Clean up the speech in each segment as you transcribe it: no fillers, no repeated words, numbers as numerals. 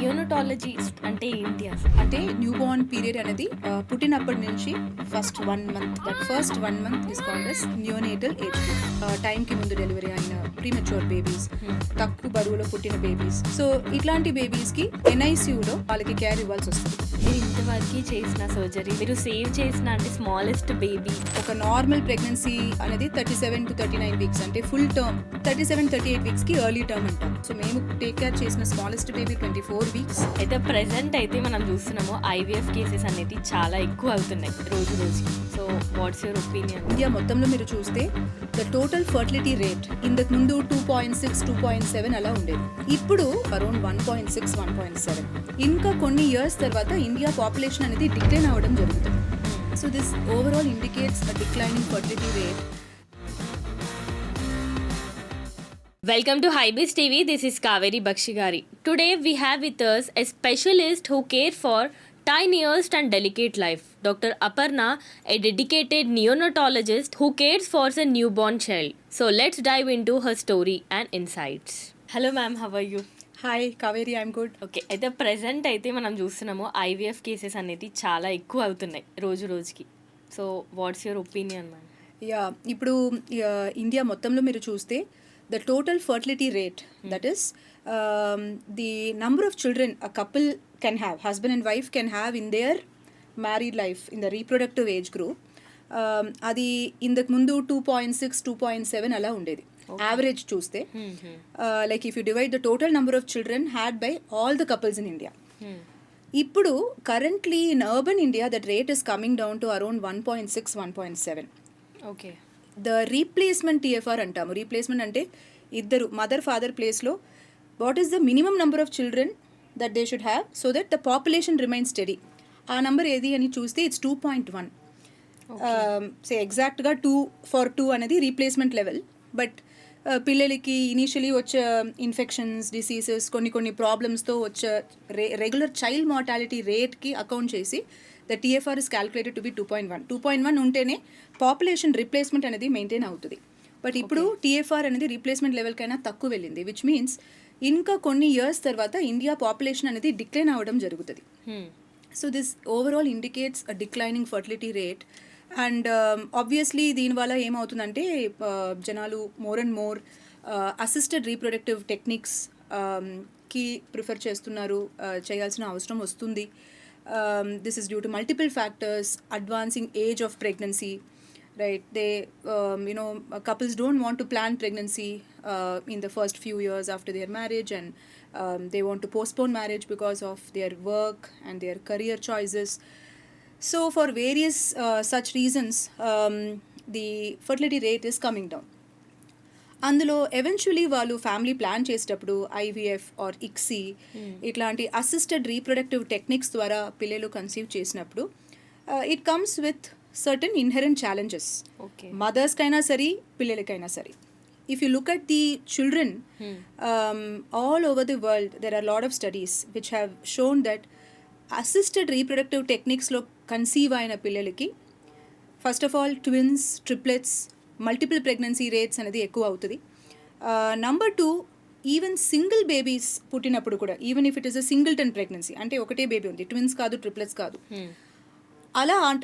Neonatologist అంటే ఏంటి అసలు? అంటే న్యూ బోర్న్ పీరియడ్ అనేది పుట్టినప్పటి నుంచి first 1 month, that first 1 month is called as neonatal age group. టైంకి ముందు డెలివరీ అయిన ప్రీమెచ్యూర్ బేబీస్, తక్కువ బరువులో పుట్టిన బేబీస్. సో ఇట్లాంటి బేబీస్కి NICUలో వాళ్ళకి కేర్ ఇవ్వాల్సి వస్తుంది. మీరు ఇంతవరకు చేసిన సర్జరీ, మీరు సేవ్ చేసిన అంటే స్మాలెస్ట్ బేబీ, ఒక నార్మల్ ప్రెగ్నెన్సీ అనేది 37 to 39 వీక్స్, అంటే ఫుల్ టర్మ్ 37-38 వీక్స్కి ఎర్లీ టర్మ్ అంటాం. సో మేము టేక్ కేర్ చేసిన స్మాలెస్ట్ బేబీ 24 వీక్స్. అయితే ప్రెసెంట్ అయితే మనం చూస్తున్నాము IVF కేసెస్ అనేది చాలా ఎక్కువ అవుతున్నాయి రోజు రోజుకి. So what's your opinion? India మొత్తంలో మీరు చూస్తే ద టోటల్ ఫర్టిలిటీ రేట్ ఇంతకు ముందు 2.6, 2.7 అలా ఉండేది. ఇప్పుడు అరౌండ్ 1.6, 1.7. ఇంకా కొన్ని ఇయర్స్ తర్వాత ఇండియా పాపులేషన్ అనేది డిక్లైన్ అవ్వడం జరుగుతుంది. So this overall indicates a declining fertility rate. Welcome to HYBIZ TV. This is Kaveri Bakshigari. Today we have with us a specialist who cares for tiniest and delicate life, Dr. Aparna, a dedicated neonatologist who cares for a newborn child. So let's dive into her story and insights. Hello ma'am, how are you? Hi Kaveri, I'm good. Okay, అయితే present అయితే మనం చూస్తున్నాము IVF cases అనేది చాలా ఎక్కువ అవుతున్నాయి రోజు రోజుకి. So what's your opinion ma'am? Yeah, ఇప్పుడు ఇండియా మొత్తంలో మీరు చూస్తే the total fertility rate, that is the number of children a couple can have, husband and wife can have in their married life in the reproductive age group, అది ఇంతకు ముందు 2.6, 2.7 అలా ఉండేది. Average చూస్తే like if you divide the total number of children had by all the couples in India. ఇప్పుడు currently in urban India that rate is coming down to around 1.6, 1.7. Okay, the replacement TFR అంటాము. Replacement అంటే ఇద్దరు mother father ప్లేస్లో what is the minimum number of children that they should have so that the population remain steady. ఆ number ఏది అని చూస్తే it's 2.1. సే ఎగ్జాక్ట్గా 2 అనేది రీప్లేస్మెంట్ లెవెల్. బట్ పిల్లలకి ఇనీషియలీ వచ్చే ఇన్ఫెక్షన్స్, డిసీజెస్, కొన్ని ప్రాబ్లమ్స్తో వచ్చే రెగ్యులర్ చైల్డ్ మార్టాలిటీ రేట్కి అకౌంట్ చేసి the TFR is calculated to be 2.1. 2.1 ఉంటేనే పాపులేషన్ రీప్లేస్మెంట్ అనేది మెయింటైన్ అవుతుంది. బట్ ఇప్పుడు TFR అనేది రీప్లేస్మెంట్ లెవెల్కైనా తక్కువ వెళ్ళింది, విచ్ మీన్స్ ఇంకా కొన్ని ఇయర్స్ తర్వాత ఇండియా పాపులేషన్ అనేది డిక్లైన్ అవ్వడం జరుగుతుంది. So this overall indicates a declining fertility rate. And obviously దీనివల్ల ఏమవుతుందంటే జనాలు more and more assisted reproductive techniques కి ప్రిఫర్ చేస్తున్నారు, చేయాల్సిన అవసరం వస్తుంది. This is due to multiple factors, advancing age of pregnancy, right? They, couples don't want to plan pregnancy in the first few years after their marriage, and they want to postpone marriage because of their work and their career choices. So for various such reasons, the fertility rate is coming down. అందులో eventually వాళ్ళు family plan చేసేటప్పుడు IVF are ICSI ఇట్లాంటి assisted reproductive techniques ద్వారా పిల్లలు conceive చేసినప్పుడు it comes with certain inherent challenges, మదర్స్కైనా సరే పిల్లలకైనా సరే. If you look at the children all over the world, there are lot of studies which have shown that assisted reproductive టెక్నిక్స్లో conceive అయిన పిల్లలకి first of all twins, triplets, multiple pregnancy rates అనేది ఎక్కువ అవుతుంది. Number 2, even single babies పుట్టినప్పుడు కూడా, even if it is a singleton pregnancy, అంటే ఒకటే baby ఉంది, ట్విన్స్ కాదు, ట్రిప్లెట్స్ కాదు,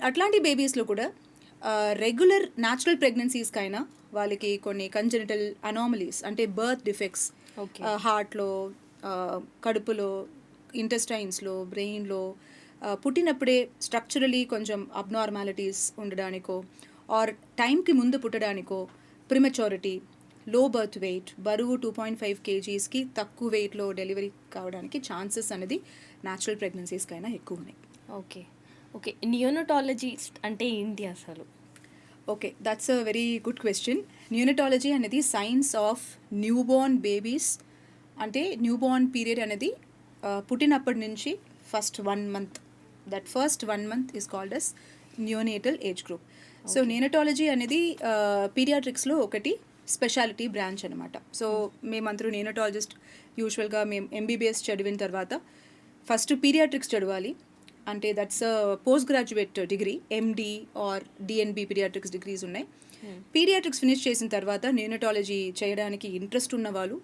అట్లాంటి బేబీస్లో కూడా రెగ్యులర్ న్యాచురల్ ప్రెగ్నెన్సీస్కైనా వాళ్ళకి కొన్ని కంజెనిటల్ అనామలీస్, అంటే బర్త్ డిఫెక్ట్స్, హార్ట్లో, కడుపులో, ఇంటెస్టైన్స్లో, బ్రెయిన్లో పుట్టినప్పుడే స్ట్రక్చరలీ కొంచెం అబ్నార్మాలిటీస్ ఉండడానికో, ఆర్ టైంకి ముందు పుట్టడానికో, ప్రిమచ్యూరిటీ, లో బర్త్ వెయిట్, బరువు 2.5 kgsకి తక్కువ వెయిట్లో డెలివరీ కావడానికి ఛాన్సెస్ అనేది న్యాచురల్ ప్రెగ్నెన్సీస్కైనా ఎక్కువ ఉన్నాయి. ఓకే ఓకే, నియోనటాలజిస్ట్ అంటే ఏంటి అసలు? Okay, that's a very good question. Neonatology అనేది సైన్స్ ఆఫ్ న్యూబోర్న్ బేబీస్. అంటే న్యూబోర్న్ పీరియడ్ అనేది పుట్టినప్పటి నుంచి first 1 month, that first 1 month is called as neonatal age group. So neonatology అనేది పీడియాట్రిక్స్లో ఒకటి స్పెషాలిటీ బ్రాంచ్ అనమాట. సో మేమందరూ నియోనటాలజిస్ట్ యూజువల్గా మేము MBBS చదివిన తర్వాత ఫస్ట్ పీడియాట్రిక్స్ చదవాలి, అంటే that's post graduate degree, MD or DNB paediatrics degrees ఉన్నాయి. పీడియాట్రిక్స్ ఫినిష్ చేసిన తర్వాత నియోనటాలజీ చేయడానికి ఇంట్రెస్ట్ ఉన్న వాళ్ళు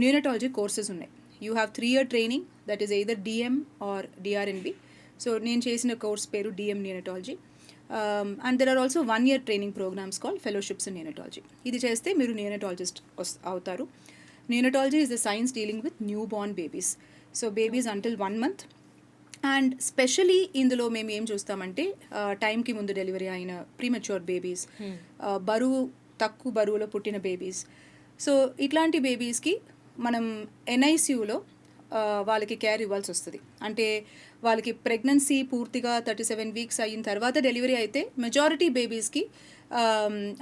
నియోనటాలజీ కోర్సెస్ ఉన్నాయి. You have 3-year training that is either DM or DrNB. So నేను చేసిన కోర్స్ పేరు DM neonatology. And there are also 1-year training programs call fellowships in neonatology. ఇది చేస్తే మీరు నియోనటాలజిస్ట్ అవుతారు. Neonatology is the science dealing with new born babies. So babies until 1 month. And specially ఇందులో మేము ఏం చూస్తామంటే టైంకి ముందు డెలివరీ అయిన ప్రీమెచ్యూర్ బేబీస్, తక్కువ బరువులో పుట్టిన బేబీస్. సో ఇట్లాంటి బేబీస్కి మనం ఎన్ఐసియూలో వాళ్ళకి కేర్ ఇవ్వాల్సి వస్తుంది. అంటే వాళ్ళకి ప్రెగ్నెన్సీ పూర్తిగా 37 weeks అయిన తర్వాత డెలివరీ అయితే మెజారిటీ బేబీస్కి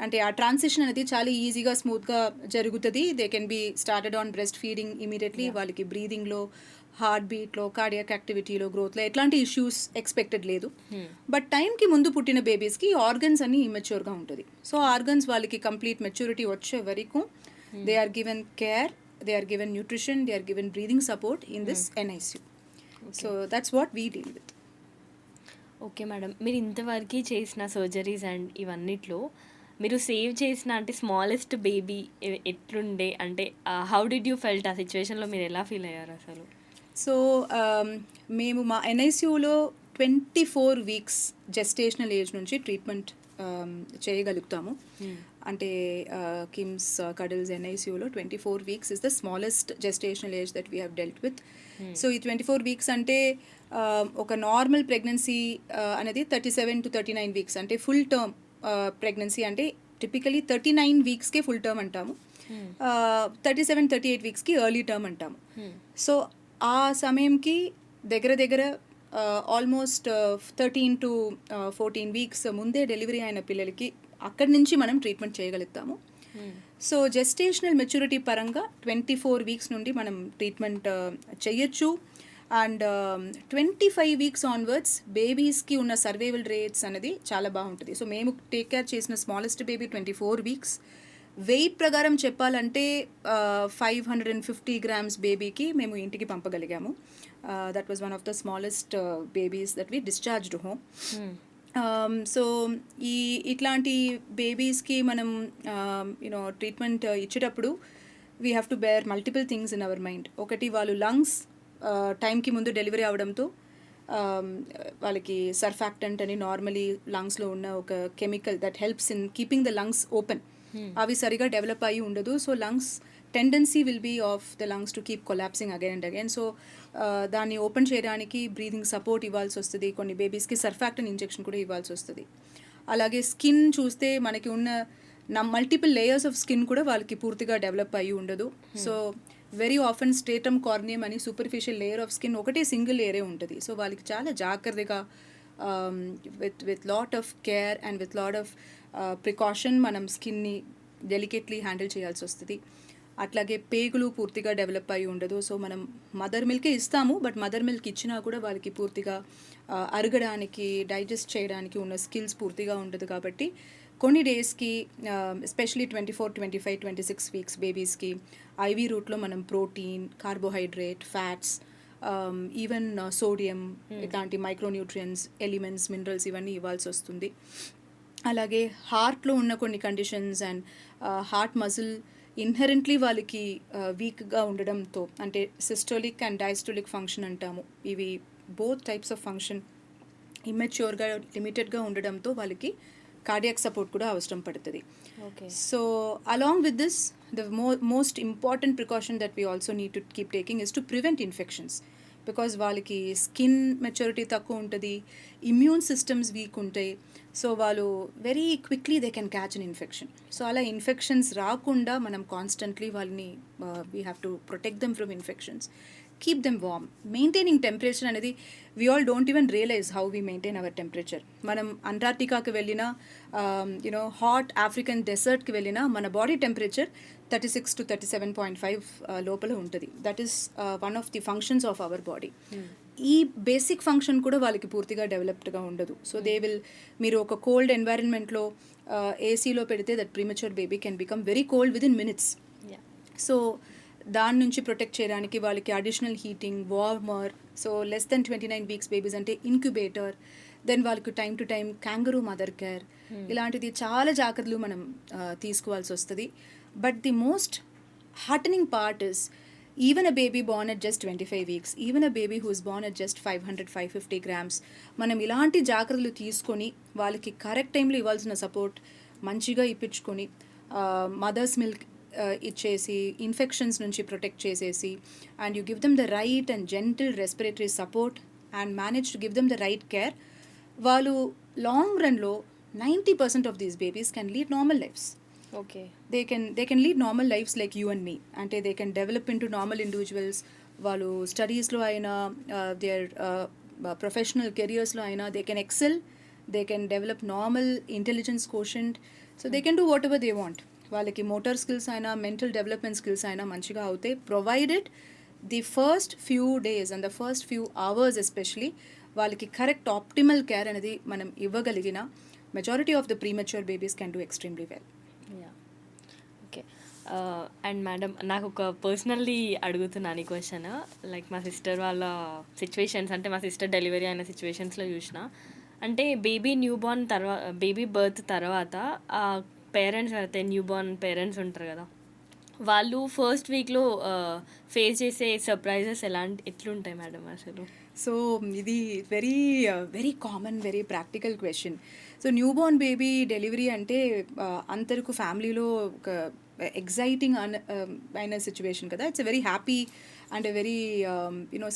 అంటే ఆ ట్రాన్సిషన్ అనేది చాలా ఈజీగా స్మూత్గా జరుగుతుంది. They can be started on breast feeding immediately. వాళ్ళకి బ్రీదింగ్లో, హార్ట్ బీట్లో, కార్డియాక్ యాక్టివిటీలో, గ్రోత్లో ఎట్లాంటి ఇష్యూస్ ఎక్స్పెక్టెడ్ లేదు. బట్ టైంకి ముందు పుట్టిన బేబీస్కి ఆర్గన్స్ అన్ని ఇమెచ్యూర్గా ఉంటుంది. సో ఆర్గన్స్ వాళ్ళకి కంప్లీట్ మెచ్యూరిటీ వచ్చే వరకు they are given care, they are given nutrition, they are given breathing support in this NICU. So that's what we deal with. Okay madam, మీరు ఇంతవరకు చేసిన సర్జరీస్ అండ్ ఇవన్నిట్లో మీరు సేవ్ చేసిన అంటే smallest baby ఎట్లుండే, అంటే హౌ డిడ్ యూ ఫెల్ట్? ఆ సిచ్యువేషన్లో మీరు ఎలా ఫీల్ అయ్యారు అసలు? సో మేము మా ఎన్ఐసియూలో 24 weeks జెస్టేషనల్ ఏజ్ నుంచి ట్రీట్మెంట్ చేయగలుగుతాము. అంటే కిమ్స్ కడల్స్ ఎన్ఐసియూలో 24 weeks is the smallest gestational age that we have dealt with. So ఈ 24 weeks అంటే ఒక నార్మల్ ప్రెగ్నెన్సీ అనేది 37 to 39 weeks, అంటే ఫుల్ టర్మ్ ప్రెగ్నెన్సీ అంటే టిపికలీ 39 weeksకే ఫుల్ టర్మ్ అంటాము. 37-38 weeksకి ఎర్లీ టర్మ్ అంటాము. సో ఆ సమయంకి దగ్గర ఆల్మోస్ట్ 13 to 14 weeks ముందే డెలివరీ అయిన పిల్లలకి అక్కడి నుంచి మనం ట్రీట్మెంట్ చేయగలుగుతాము. సో జెస్టేషనల్ మెచ్యూరిటీ పరంగా 24 weeks నుండి మనం ట్రీట్మెంట్ చేయొచ్చు. అండ్ 25 weeks ఆన్వర్డ్స్ బేబీస్కి ఉన్న సర్వైవల్ రేట్స్ అనేది చాలా బాగుంటుంది. సో మేము టేక్ కేర్ చేసిన స్మాలెస్ట్ బేబీ 24 weeks. వెయిట్ ప్రకారం చెప్పాలంటే 550 grams బేబీకి మేము ఇంటికి పంపగలిగాము. That was one of the smallest babies that we discharged home. So ఇట్లాంటి బేబీస్కి మనం యూనో ట్రీట్మెంట్ ఇచ్చేటప్పుడు we have to bear multiple things in our mind. ఒకటి, వాళ్ళు లంగ్స్ టైంకి ముందు డెలివరీ అవడంతో వాళ్ళకి సర్ఫాక్టెంట్ అని నార్మలీ లంగ్స్లో ఉన్న ఒక chemical that helps in keeping the lungs open, అవి సరిగా డెవలప్ అయ్యి ఉండదు. So lungs tendency will be of the lungs to keep collapsing again and again. So దాన్ని ఓపెన్ చేయడానికి బ్రీదింగ్ సపోర్ట్ ఇవ్వాల్సి వస్తుంది. కొన్ని బేబీస్కి సర్ఫాక్టెంట్ ఇంజెక్షన్ కూడా ఇవ్వాల్సి వస్తుంది. అలాగే స్కిన్ చూస్తే మనకి ఉన్న మల్టిపుల్ లేయర్స్ ఆఫ్ స్కిన్ కూడా వాళ్ళకి పూర్తిగా డెవలప్ అయ్యి ఉండదు. సో వెరీ ఆఫెన్ స్ట్రేటమ్ కార్నియం అని సూపర్ఫిషియల్ లేయర్ ఆఫ్ స్కిన్ ఒకటే సింగిల్ లేయరే ఉంటుంది. సో వాళ్ళకి చాలా జాగ్రత్తగా with lot of care and with lot of precaution మనం స్కిన్ని డెలికేట్లీ హ్యాండిల్ చేయాల్సి వస్తుంది. అట్లాగే పేగులు పూర్తిగా డెవలప్ అయి ఉండదు. సో మనం మదర్ మిల్కే ఇస్తాము, బట్ మదర్ మిల్క్ ఇచ్చినా కూడా వాళ్ళకి పూర్తిగా అరగడానికి, డైజెస్ట్ చేయడానికి ఉన్న స్కిల్స్ పూర్తిగా ఉండదు. కాబట్టి కొన్ని డేస్కి ఎస్పెషలీ 24, 25, 26 weeks బేబీస్కి ఐవీ రూట్లో మనం protein, carbohydrate, fats, even sodium, ఇట్లాంటి మైక్రోన్యూట్రియన్స్, ఎలిమెంట్స్, మినరల్స్ ఇవన్నీ ఇవ్వాల్సి వస్తుంది. అలాగే హార్ట్లో ఉన్న కొన్ని conditions and heart muscle inherently వాళ్ళకి వీక్గా ఉండడంతో, అంటే సిస్టోలిక్ అండ్ డయాస్టోలిక్ ఫంక్షన్ అంటాము, ఇవి బోత్ టైప్స్ ఆఫ్ ఫంక్షన్ ఇమ్మెచ్యూర్గా, లిమిటెడ్గా ఉండడంతో వాళ్ళకి కార్డియాక్ సపోర్ట్ కూడా అవసరం పడుతుంది. So along with this the most important precaution that we also need to keep taking is to prevent infections. Because వాళ్ళకి స్కిన్ మెచ్యూరిటీ తక్కువ ఉంటుంది, ఇమ్యూన్ సిస్టమ్స్ వీక్ ఉంటాయి. సో వాళ్ళు very quickly they can catch an infection. So అలా infections రాకుండా మనం constantly వాళ్ళని we have to protect them from infections, keep them warm. Maintaining temperature అనేది we all don't even realise how we maintain our temperature. మనం అంటార్టికాకి వెళ్ళినా, you know hot African డెసర్ట్కి వెళ్ళినా మన బాడీ టెంపరేచర్ 36 to 37.5 లోపల ఉంటుంది. That is one of the functions of our body. ఈ basic function కూడా వాళ్ళకి పూర్తిగా డెవలప్డ్గా ఉండదు. సో దే విల్, మీరు ఒక కోల్డ్ ఎన్వైరన్మెంట్లో ఏసీలో పెడితే that premature baby can become very cold within minutes. So దాని నుంచి ప్రొటెక్ట్ చేయడానికి వాళ్ళకి additional heating, warmer, so less than 29 weeks babies అంటే ఇంక్యుబేటర్, దెన్ వాళ్ళకి time to time kangaroo mother care, ఇలాంటిది చాలా జాగ్రత్తలు మనం తీసుకోవాల్సి వస్తుంది. But the most heartening part is even a baby Born at just 25 weeks, even a baby who is Born at just 500-550 grams, మనం ఇలాంటి జాగ్రత్తలు తీసుకొని వాళ్ళకి కరెక్ట్ టైంలో ఇవ్వాల్సిన సపోర్ట్ మంచిగా ఇప్పించుకొని మదర్స్ మిల్క్ ఇచ్చేసి ఇన్ఫెక్షన్స్ నుంచి ప్రొటెక్ట్ చేసేసి and you give them the right and gentle respiratory support and manage to give them the right care, వాళ్ళు లాంగ్ రన్లో 90% of these babies can lead normal lives. Okay. they can lead normal lives like you and me, అంటే they can develop into normal individuals. వాళ్ళు స్టడీస్లో అయినా their professional careersలో అయినా they can excel, they can develop normal intelligence quotient, so they can do whatever they want. వాళ్ళకి motor skills అయినా mental development skills అయినా మంచిగా అవుతాయి, provided the first few days and the first few hours especially వాళ్ళకి correct optimal care అనేది మనం ఇవ్వగలిగిన majority of the premature babies can do extremely well. Okay. And madam, నాకు ఒక పర్సనల్లీ అడుగుతున్నాను ఈ క్వశ్చన్. లైక్ మా సిస్టర్ వాళ్ళ సిచ్యువేషన్స్, అంటే మా సిస్టర్ డెలివరీ అయిన సిచ్యువేషన్స్లో చూసిన, అంటే బేబీ బర్త్ తర్వాత పేరెంట్స్ అయితే న్యూ బోర్న్ పేరెంట్స్ ఉంటారు కదా, వాళ్ళు ఫస్ట్ వీక్లో ఫేస్ చేసే సర్ప్రైజెస్ ఎట్లుంటాయి మేడం అసలు? సో ఇది very very common, very practical question. So new Born baby delivery అంటే అందరికీ ఫ్యామిలీలో ఒక ఎగ్జైటింగ్ అయిన సిచ్యువేషన్ కదా. It's a very happy and a very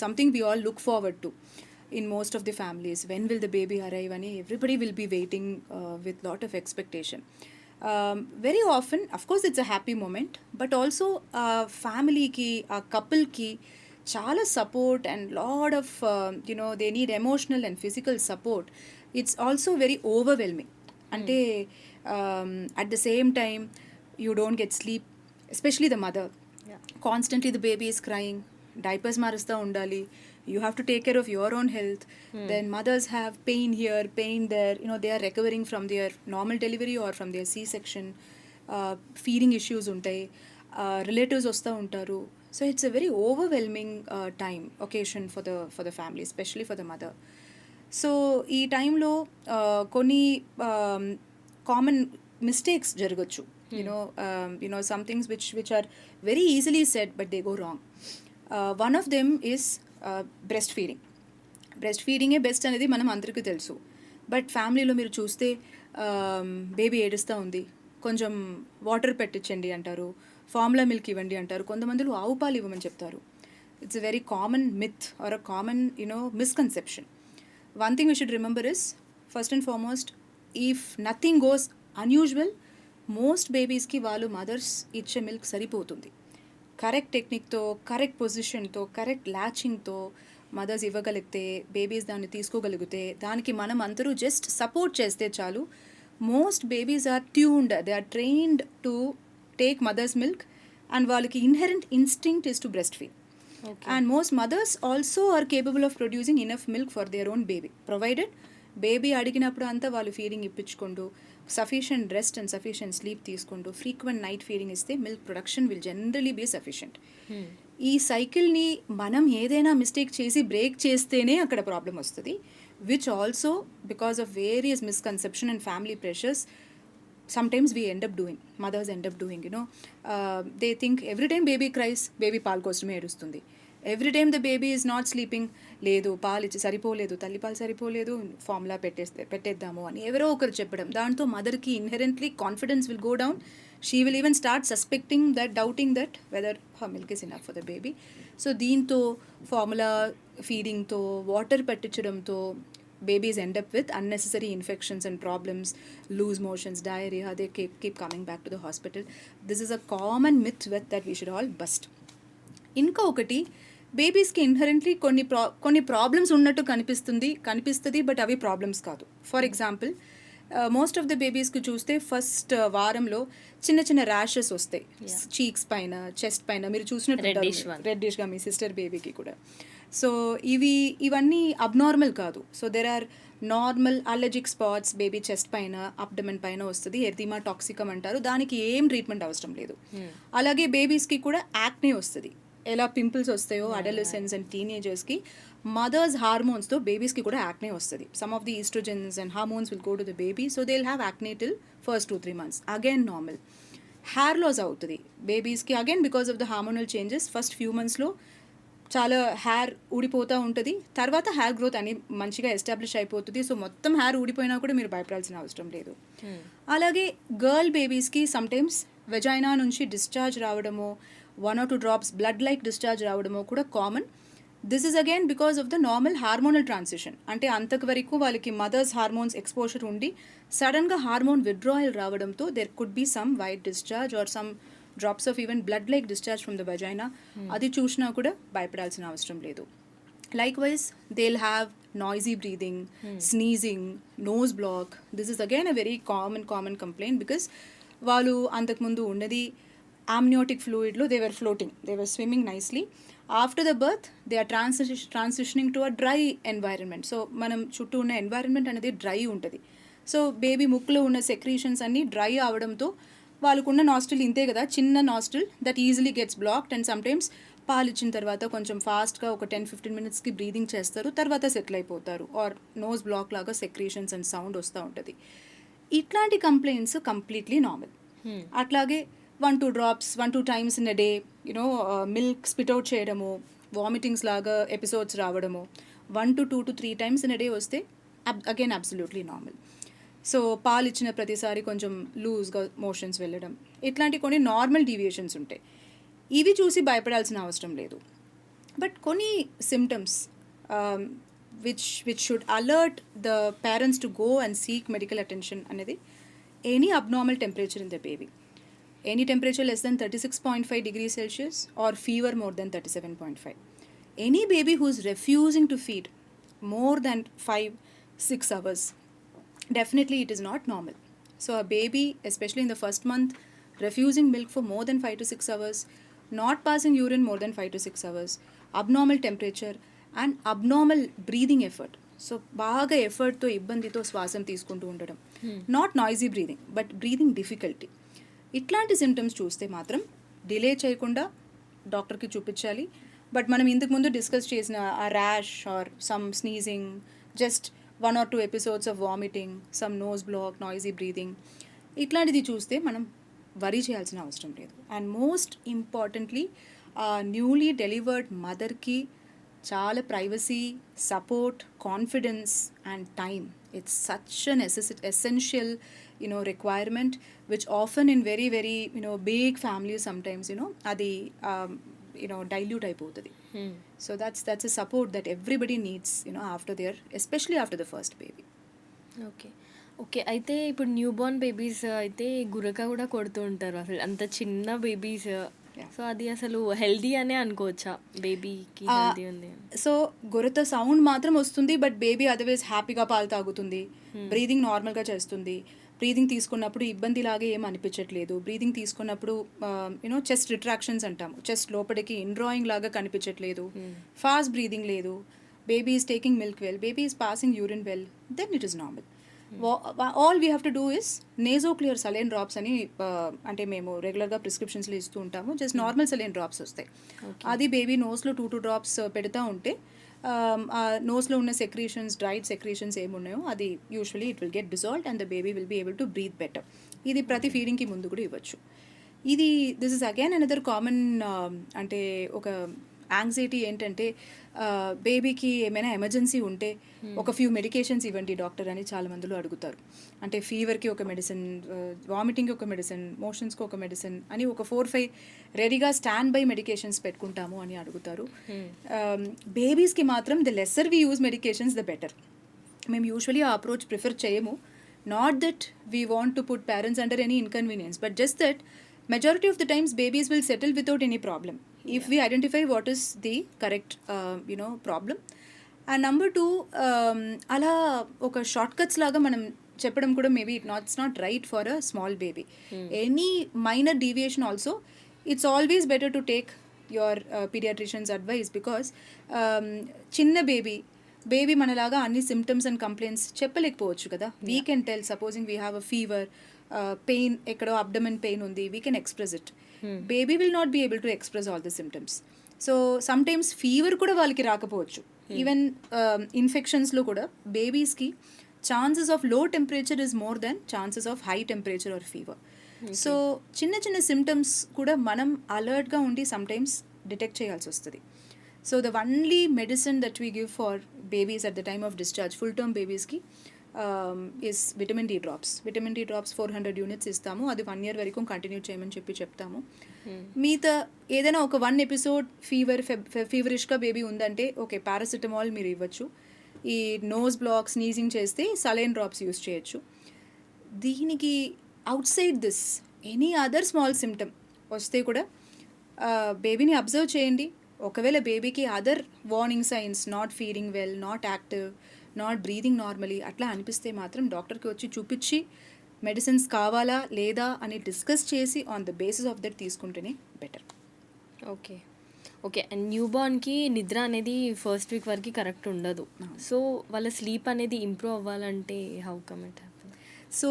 something we all look forward to in most of the families. When will the baby arrive? And everybody will be waiting with lot of expectation. Very often, of course, it's a happy moment, but also family ki, couple ki chala support and lot of they need emotional and physical support. It's also very overwhelming. Ante at the same time you don't get sleep, especially the mother. Constantly the baby is crying, diapers marusta undali, you have to take care of your own health. Then mothers have pain here, pain there, they are recovering from their normal delivery or from their C-section. Feeding issues untai, relatives osta untaru, so it's a very overwhelming occasion for the family, especially for the mother. So ee time lo konni common mistakes jaragochu, some things which are very easily said but they go wrong. One of them is breast ఫీడింగే best అనేది మనం అందరికీ తెలుసు. But ఫ్యామిలీలో మీరు చూస్తే baby ఏడుస్తూ ఉంది, కొంచెం వాటర్ పెట్టించండి అంటారు, ఫార్ములా మిల్క్ ఇవ్వండి అంటారు, కొంతమందిలో ఆవు పాలు ఇవ్వమని చెప్తారు. It's a very common myth or a common misconception. One thing we should remember is, first and foremost, if nothing goes unusual, most బేబీస్కి వాళ్ళు మదర్స్ ఇచ్చే మిల్క్ సరిపోతుంది. కరెక్ట్ టెక్నిక్తో, కరెక్ట్ పొజిషన్తో, కరెక్ట్ ల్యాచింగ్తో మదర్స్ ఇవ్వగలిగితే, బేబీస్ దాన్ని తీసుకోగలిగితే, దానికి మనం అందరూ జస్ట్ సపోర్ట్ చేస్తే చాలు. Most babies are tuned, they are trained to take mother's milk and వాళ్ళకి inherent instinct is to breast feed. And most mothers also are capable of producing enough milk for their own baby, provided baby అడిగినప్పుడు అంతా వాళ్ళు feeding ఇప్పించుకుంటూ, sufficient rest and sufficient sleep తీసుకుంటూ, frequent night feeding ఇస్తే milk production will generally be sufficient. ఈ సైకిల్ని మనం ఏదైనా మిస్టేక్ చేసి బ్రేక్ చేస్తేనే అక్కడ ప్రాబ్లం వస్తుంది, which also because of various misconception and family pressures sometimes we end up doing, mothers end up doing, they think every time baby cries, baby పాలు కోసమే ఏడుస్తుంది, every time the baby is not sleeping, లేదు పాలు ఇచ్చి సరిపోలేదు, తల్లిపాలు సరిపోలేదు, formula పెట్టేద్దాము అని ఎవరో ఒకరు చెప్పడం, దాంతో మదర్కి inherently confidence will go down. She will even start suspecting that, doubting that whether her milk is enough for the baby. So దీంతో ఫార్ములా ఫీడింగ్తో, వాటర్ పెట్టించడంతో babies end up with unnecessary infections and problems, loose motions, diarrhea, they keep coming back to the hospital. This is a common myth that we should all bust. ఇంకా ఒకటి, బేబీస్కి inherently కొన్ని problems ఉన్నట్టు కనిపిస్తుంది, but అవి problems కాదు. For example, most of the బేబీస్కి చూస్తే first వారంలో చిన్న చిన్న ర్యాషెస్ వస్తాయి, చీక్స్ పైన, చెస్ట్ పైన, మీరు చూసినట్టు రెడ్డిష్గా మీ సిస్టర్ బేబీకి కూడా. సో ఇవన్నీ అబ్నార్మల్ కాదు. So there are normal allergic spots baby chest పైన, అబ్డమెన్ పైన వస్తుంది, ఎర్దిమా టాక్సికమ్ అంటారు, దానికి ఏం ట్రీట్మెంట్ అవసరం లేదు. అలాగే బేబీస్కి కూడా యాక్నే వస్తుంది, ఎలా పింపుల్స్ వస్తాయో అడోలసెంట్స్ అండ్ టీనేజర్స్కి, మదర్స్ హార్మోన్స్తో బేబీస్కి కూడా యాక్నే వస్తుంది. Some of the estrogens and hormones will go to the baby, so they will have acne till first 2-3 months, again normal. Hair loss అవుతుంది బేబీస్కి again because of the hormonal changes. First few మంత్స్లో చాలా hair ఊడిపోతూ ఉంటుంది, తర్వాత hair growth అని మంచిగా establish అయిపోతుంది. So మొత్తం హెయిర్ ఊడిపోయినా కూడా మీరు భయపడాల్సిన అవసరం లేదు. అలాగే గర్ల్ బేబీస్కి సమ్టైమ్స్ వెజైనా నుంచి డిశ్చార్జ్ రావడము, 1 or 2 drops blood like discharge రావడము కూడా common. This is again because of the normal hormonal transition. అంటే అంతవరకు వాళ్ళకి మదర్స్ హార్మోన్స్ ఎక్స్పోజర్ ఉండి సడన్గా హార్మోన్ విత్డ్రాయల్ రావడంతో there could be some white discharge are some drops of even blood like discharge from the వజైనా. అది చూసినా కూడా భయపడాల్సిన అవసరం లేదు. Likewise, they'll have noisy breathing, sneezing, nose block. This is again a very common complaint because వాళ్ళు అంతకుముందు ఉన్నది amniotic fluidలో they were floating, they were swimming nicely. After the birth, they are transitioning to a dry environment. So మనం చుట్టూ ఉన్న environment అనేది dry ఉంటుంది. So baby ముక్కులో ఉన్న సెక్రీషన్స్ అన్నీ డ్రై అవడంతో వాళ్ళకున్న నాస్టిల్ ఇంతే కదా, చిన్న nostril that easily gets blocked. And sometimes పాలు ఇచ్చిన తర్వాత కొంచెం ఫాస్ట్గా ఒక 10-15 minutesకి బ్రీదింగ్ చేస్తారు, తర్వాత సెటిల్ అయిపోతారు. ఆర్ నోస్ బ్లాక్ లాగా సెక్రీషన్స్ అండ్ సౌండ్ వస్తూ ఉంటుంది. ఇట్లాంటి కంప్లైంట్స్ కంప్లీట్లీ నార్మల్. అట్లాగే 1-2 drops 1-2 times in a day, milk spit out చేయడము, వామిటింగ్స్ లాగా ఎపిసోడ్స్ రావడము 1 to 2 to 3 times in a day వస్తే అగైన్ అబ్సల్యూట్లీ నార్మల్. సో పాలు ఇచ్చిన ప్రతిసారి కొంచెం లూజ్గా మోషన్స్ వెళ్ళడం, ఇట్లాంటి కొన్ని నార్మల్ డీవియేషన్స్ ఉంటాయి. ఇవి చూసి భయపడాల్సిన అవసరం లేదు. బట్ కొన్ని symptoms which should alert the parents to go and seek medical attention అనేది any abnormal temperature in the baby, any temperature less than 36.5 degrees Celsius or fever more than 37.5. Any baby who is refusing to feed more than 5-6 hours, definitely it is not normal. So a baby, especially in the first month, refusing milk for more than 5 to 6 hours, not passing urine more than 5 to 6 hours, abnormal temperature and abnormal breathing effort. So బాగా ఎఫర్ట్తో ఇబ్బందితో శ్వాసం తీసుకుంటూ ఉండడం, not noisy breathing but breathing difficulty, ఇట్లాంటి symptoms చూస్తే మాత్రం delay చేయకుండా డాక్టర్కి చూపించాలి. But మనం ఇంతకు ముందు డిస్కస్ చేసిన ఆ rash or some sneezing, just 1 or 2 episodes of vomiting, some nose block, noisy breathing, ఇట్లాంటిది చూస్తే మనం వరీ చేయాల్సిన అవసరం లేదు. And most importantly newly delivered మదర్కి చాలా privacy, support, confidence and time. It's such an essential, requirement, which often in very, very, big families sometimes, adi, dilute అయిపోతుంది. So that's a support that everybody needs, after especially after the first baby. Okay. అయితే ఇప్పుడు new Born babies అయితే గురక కూడా కొడుతూ ఉంటారు అసలు, అంత చిన్న బేబీస్. సో అది అసలు హెల్దీ అనే అనుకోవచ్చా బేబీకి? హెల్దీ ఉంది. సో గొరత సౌండ్ మాత్రం వస్తుంది, బట్ బేబీ అదర్వైజ్ హ్యాపీగా పాలు తాగుతుంది, బ్రీదింగ్ నార్మల్గా చేస్తుంది. బ్రీదింగ్ తీసుకున్నప్పుడు ఇబ్బందిలాగే ఏం అనిపించట్లేదు. బ్రీదింగ్ తీసుకున్నప్పుడు చెస్ట్ రిట్రాక్షన్స్ అంటాము, చెస్ట్ లోపలికి ఇన్డ్రాయింగ్ లాగా కనిపించట్లేదు, ఫాస్ట్ బ్రీదింగ్ లేదు, baby is taking milk well, baby is passing urine well, then it is normal. All we have to do is nasoclear saline drops అని అంటే మేము రెగ్యులర్గా ప్రిస్క్రిప్షన్స్లో ఇస్తూ ఉంటాము. జస్ట్ నార్మల్ సలైన్ డ్రాప్స్ వస్తాయి. అది బేబీ నోస్లో 2 drops పెడతా ఉంటే నోస్లో ఉన్న సెక్రీషన్స్, డ్రైడ్ సెక్రీషన్స్ ఏమున్నాయో అది usually it will get dissolved and the baby will be able to breathe better. ఇది ప్రతి ఫీడింగ్కి ముందు కూడా ఇవ్వచ్చు. This is again another common అంటే ఒక యాంగ్జైటీ ఏంటంటే బేబీకి ఏమైనా ఎమర్జెన్సీ ఉంటే ఒక ఫ్యూ మెడికేషన్స్ ఇవ్వండి డాక్టర్ అని చాలా మందిలో అడుగుతారు. అంటే ఫీవర్కి ఒక మెడిసిన్, వామిటింగ్కి ఒక మెడిసిన్, మోషన్స్కి ఒక మెడిసిన్ అని ఒక 4-5 రెడీగా స్టాండ్ బై మెడికేషన్స్ పెట్టుకుంటాము అని అడుగుతారు. బేబీస్కి మాత్రం the lesser we use medications the better. మేము యూజువలీ ఆ అప్రోచ్ ప్రిఫర్ చేయము. Not that we want to put parents under any inconvenience, but just that majority of the times babies will settle without any problem if we identify what is the correct problem. And number 2, అలా ఒక short cuts లాగా మనం చెప్పడం కూడా maybe it's not right for a small baby. Any minor deviation also it's always better to take your paediatrician's advice, because చిన్న baby మనలాగా అన్ని symptoms and complaints చెప్పలేకపోవచ్చు కదా. We can tell, supposing we have a fever, pain, ఎక్కడో abdomen pain ఉంది, we can express it. Baby will not be able to express all the symptoms. So sometimes fever కూడా వాళ్ళకి రాకపోవచ్చు. Even ఇన్ఫెక్షన్స్లో కూడా బేబీస్కి chances of లో temperature is more than chances of high temperature are fever. So చిన్న చిన్న symptoms కూడా మనం అలర్ట్గా ఉండి సమ్టైమ్స్ డిటెక్ట్ చేయాల్సి వస్తుంది. So the only medicine that we give for babies at the time of discharge full term బేబీస్కి is vitamin D drops. Vitamin D drops 400 units ఇస్తాము. అది 1 year వరకు కంటిన్యూ చేయమని చెప్తాము. మిగతా ఏదైనా ఒక 1 episode ఫీవరిష్గా బేబీ ఉందంటే ఓకే పారాసిటమాల్ మీరు ఇవ్వచ్చు. ఈ నోస్ బ్లాక్ స్నీజింగ్ చేస్తే సలైన్ డ్రాప్స్ యూస్ చేయొచ్చు. దీనికి out side this any other small symptom వస్తే కూడా బేబీని అబ్జర్వ్ చేయండి. ఒకవేళ బేబీకి other warning signs not feeding well, not active, not breathing normally అట్లా అనిపిస్తే మాత్రం డాక్టర్కి వచ్చి చూపించి మెడిసిన్స్ కావాలా లేదా అని డిస్కస్ చేసి on the basis of that తీసుకుంటేనే better. Okay okay. And new బార్న్కి నిద్ర అనేది ఫస్ట్ వీక్ వరకు కరెక్ట్ ఉండదు. సో వాళ్ళ స్లీప్ అనేది ఇంప్రూవ్ అవ్వాలంటే how come it happen? So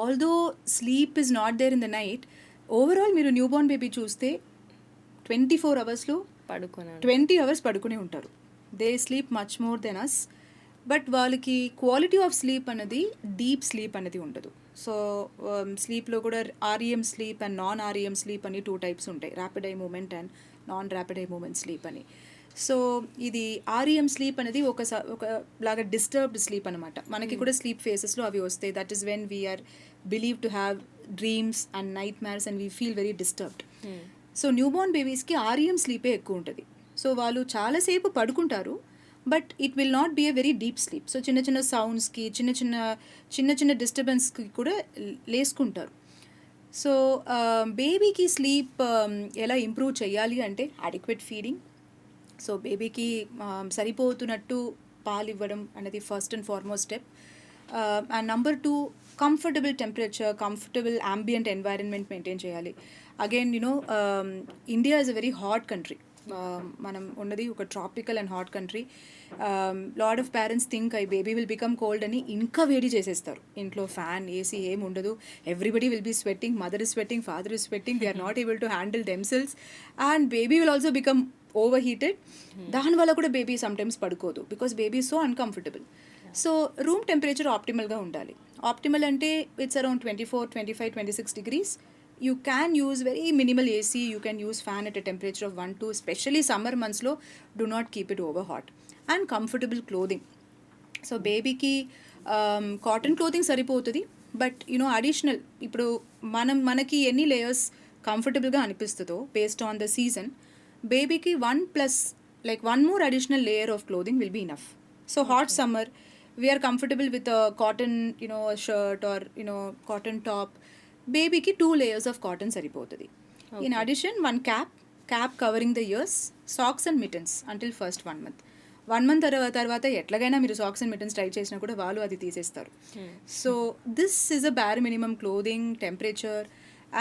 although sleep is not there in the night, overall మీరు న్యూ బార్న్ బేబీ చూస్తే 24 hours పడుకునే 20 hours పడుకునే ఉంటారు. They sleep much more than us. But వాళ్ళకి క్వాలిటీ ఆఫ్ స్లీప్ అనేది deep sleep అనేది ఉండదు. So స్లీప్లో కూడా REM sleep and non REM sleep అని 2 types ఉంటాయి, rapid eye movement and non rapid eye movement sleep అని. సో ఇది ఆర్ఈఎం స్లీప్ అనేది ఒకలాగా డిస్టర్బ్డ్ స్లీప్ అనమాట. మనకి కూడా స్లీప్ ఫేసెస్లో అవి వస్తాయి. That is when we are believed to have dreams and nightmares and we feel very disturbed. So newborn బేబీస్కి ఆర్ఈఎం స్లీపే ఎక్కువ ఉంటుంది. సో వాళ్ళు చాలాసేపు పడుకుంటారు but it will not be a very deep sleep. So చిన్న చిన్న సౌండ్స్కి చిన్న చిన్న డిస్టర్బెన్స్కి కూడా లేసుకుంటారు. సో బేబీకి స్లీప్ ఎలా ఇంప్రూవ్ చేయాలి అంటే అడిక్వేట్ ఫీడింగ్. సో బేబీకి సరిపోతున్నట్టు పాలు ఇవ్వడం అనేది first and foremost step. And number 2, comfortable temperature, comfortable ambient environment maintain చేయాలి. Again India is a very hot country. మనం ఉన్నది ఒక tropical and hot country. Lot of parents think I baby will become cold అని ఇంకా వేడి చేసేస్తారు. ఇంట్లో fan AC ఏం ఉండదు. Everybody will be sweating, mother is sweating, father is sweating, they are not able to handle themselves and baby will also become overheated. దానివల్ల కూడా baby sometimes పడుకోదు because baby so uncomfortable. So room temperature ఆప్టిమల్గా ఉండాలి. Optimal అంటే it's around 24, 25, 26 degrees. You can use very minimal AC, you can use fan at a temperature of 1, 2, especially summer months lo, do not keep it over hot. And comfortable clothing. So baby ki cotton clothing saripotudi, but additional ఇప్పుడు మనకి ఎన్ని layers కంఫర్టబుల్గా అనిపిస్తుందో based on the season, బేబీకి 1 more additional layer of clothing will be enough. So hot summer, we are comfortable with a cotton shirt or cotton top. బేబీకి 2 layers of cotton సరిపోతుంది. In addition 1 cap covering the years, socks and mittens until first 1 month. 1 month తర్వాత ఎట్లాగైనా మీరు socks and mittens try చేసినా కూడా వాళ్ళు అది తీసేస్తారు. So this is a bare minimum clothing, temperature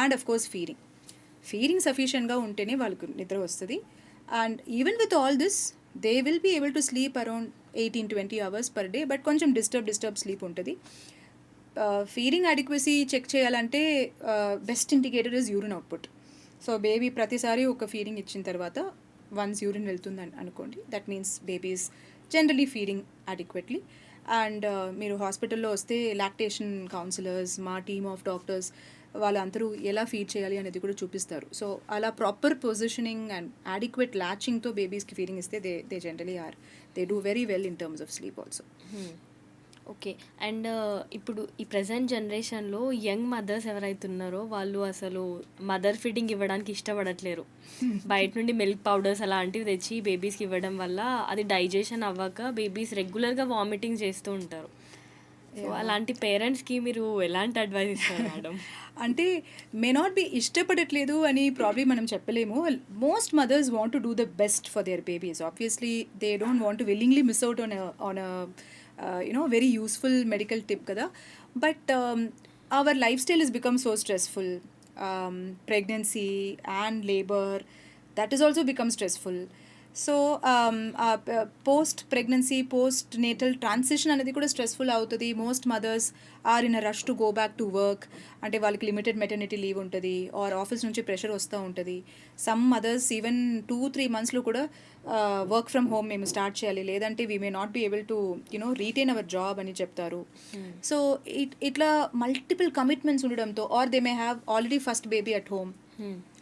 and of course feeding సఫిషియెంట్గా ఉంటేనే వాళ్ళకు నిద్ర వస్తుంది. And even with all this they will be able to sleep around 18-20 hours per day, but కొంచెం డిస్టర్బ్ స్లీప్ ఉంటుంది. ఫీడింగ్ అడిక్వసీ చెక్ చేయాలంటే best indicator is urine output. So baby ప్రతిసారి ఒక ఫీడింగ్ ఇచ్చిన తర్వాత వన్స్ యూరిన్ వెళ్తుంది అనుకోండి, that means baby is generally feeding adequately. And మీరు హాస్పిటల్లో వస్తే లాక్టేషన్ కౌన్సిలర్స్, మా టీమ్ ఆఫ్ డాక్టర్స్ వాళ్ళందరూ ఎలా ఫీడ్ చేయాలి అనేది కూడా చూపిస్తారు. సో అలా ప్రాపర్ పొజిషనింగ్ అండ్ అడిక్వేట్ లాచింగ్తో బేబీస్కి ఫీడింగ్ ఇస్తే they generally they do very well in terms of sleep also. Okay. And ఇప్పుడు ఈ ప్రజెంట్ జనరేషన్లో యంగ్ మదర్స్ ఎవరైతే ఉన్నారో వాళ్ళు అసలు మదర్ ఫీడింగ్ ఇవ్వడానికి ఇష్టపడట్లేరు. బయట నుండి మిల్క్ పౌడర్స్ అలాంటివి తెచ్చి బేబీస్కి ఇవ్వడం వల్ల అది డైజెషన్ అవ్వక బేబీస్ రెగ్యులర్గా వామిటింగ్ చేస్తూ ఉంటారు. సో అలాంటి పేరెంట్స్కి మీరు ఎలాంటి అడ్వైస్ ఇస్తారు మేడం? అంటే మే నాట్ బి ఇష్టపడట్లేదు అని ప్రాబ్లమ్ మనం చెప్పలేము. Most mothers want to do the best for their babies. Obviously they don't want to willingly miss out on very useful medical tip kada. But our lifestyle has become so stressful. Pregnancy and labor, that has also become stressful. So post pregnancy post natal transition అనేది కూడా stressful అవుతుంది. Most mothers are in a rush to go back to work, అంటే వాళ్ళకి limited maternity leave ఉంటుంది or office నుంచి pressure వస్తూ ఉంటుంది. Some mothers even 2-3 monthsలో కూడా వర్క్ ఫ్రమ్ హోమ్ మేము స్టార్ట్ చేయాలి, లేదంటే we may not be able to retain our job అని చెప్తారు. సో ఇట్లా మల్టిపుల్ కమిట్మెంట్స్ ఉండడంతో or they may have already first baby at home.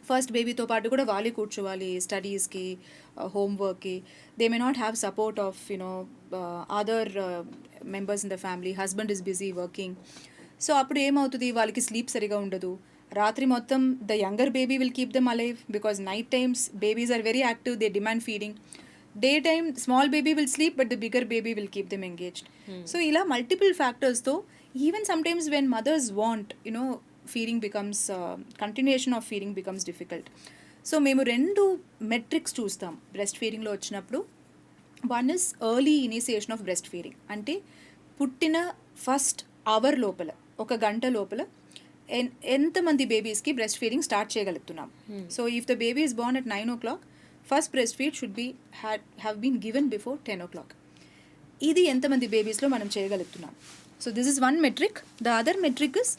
First బేబీతో పాటు కూడా వాళ్ళే కూర్చోవాలి స్టడీస్కి, హోంవర్క్కి. They may not have support of other members in the family. Husband is busy working. So అప్పుడు ఏమవుతుంది, వాళ్ళకి స్లీప్ సరిగా ఉండదు. రాత్రి మొత్తం the younger baby will keep them alive because night times babies are very active, they demand feeding. Day time small baby will sleep but the bigger baby will keep them engaged. So ఇలా multiple ఫ్యాక్టర్స్తో even sometimes when mothers want feeding becomes continuation of feeding becomes difficult. So మేము 2 metrics చూస్తాం breast ఫీడింగ్లో వచ్చినప్పుడు. One is early initiation of breastfeeding, అంటే పుట్టిన first hour లోపల, 1 గంట లోపల ఎంతమంది బేబీస్కి బ్రెస్ట్ ఫీడింగ్ స్టార్ట్ చేయగలుగుతున్నాం. So if the baby is born at 9 o'clock, first breastfeed should be have been given before 10 o'clock. ఇది ఎంతమంది బేబీస్లో మనం చేయగలుగుతున్నాం. So this is one metric. The other metric is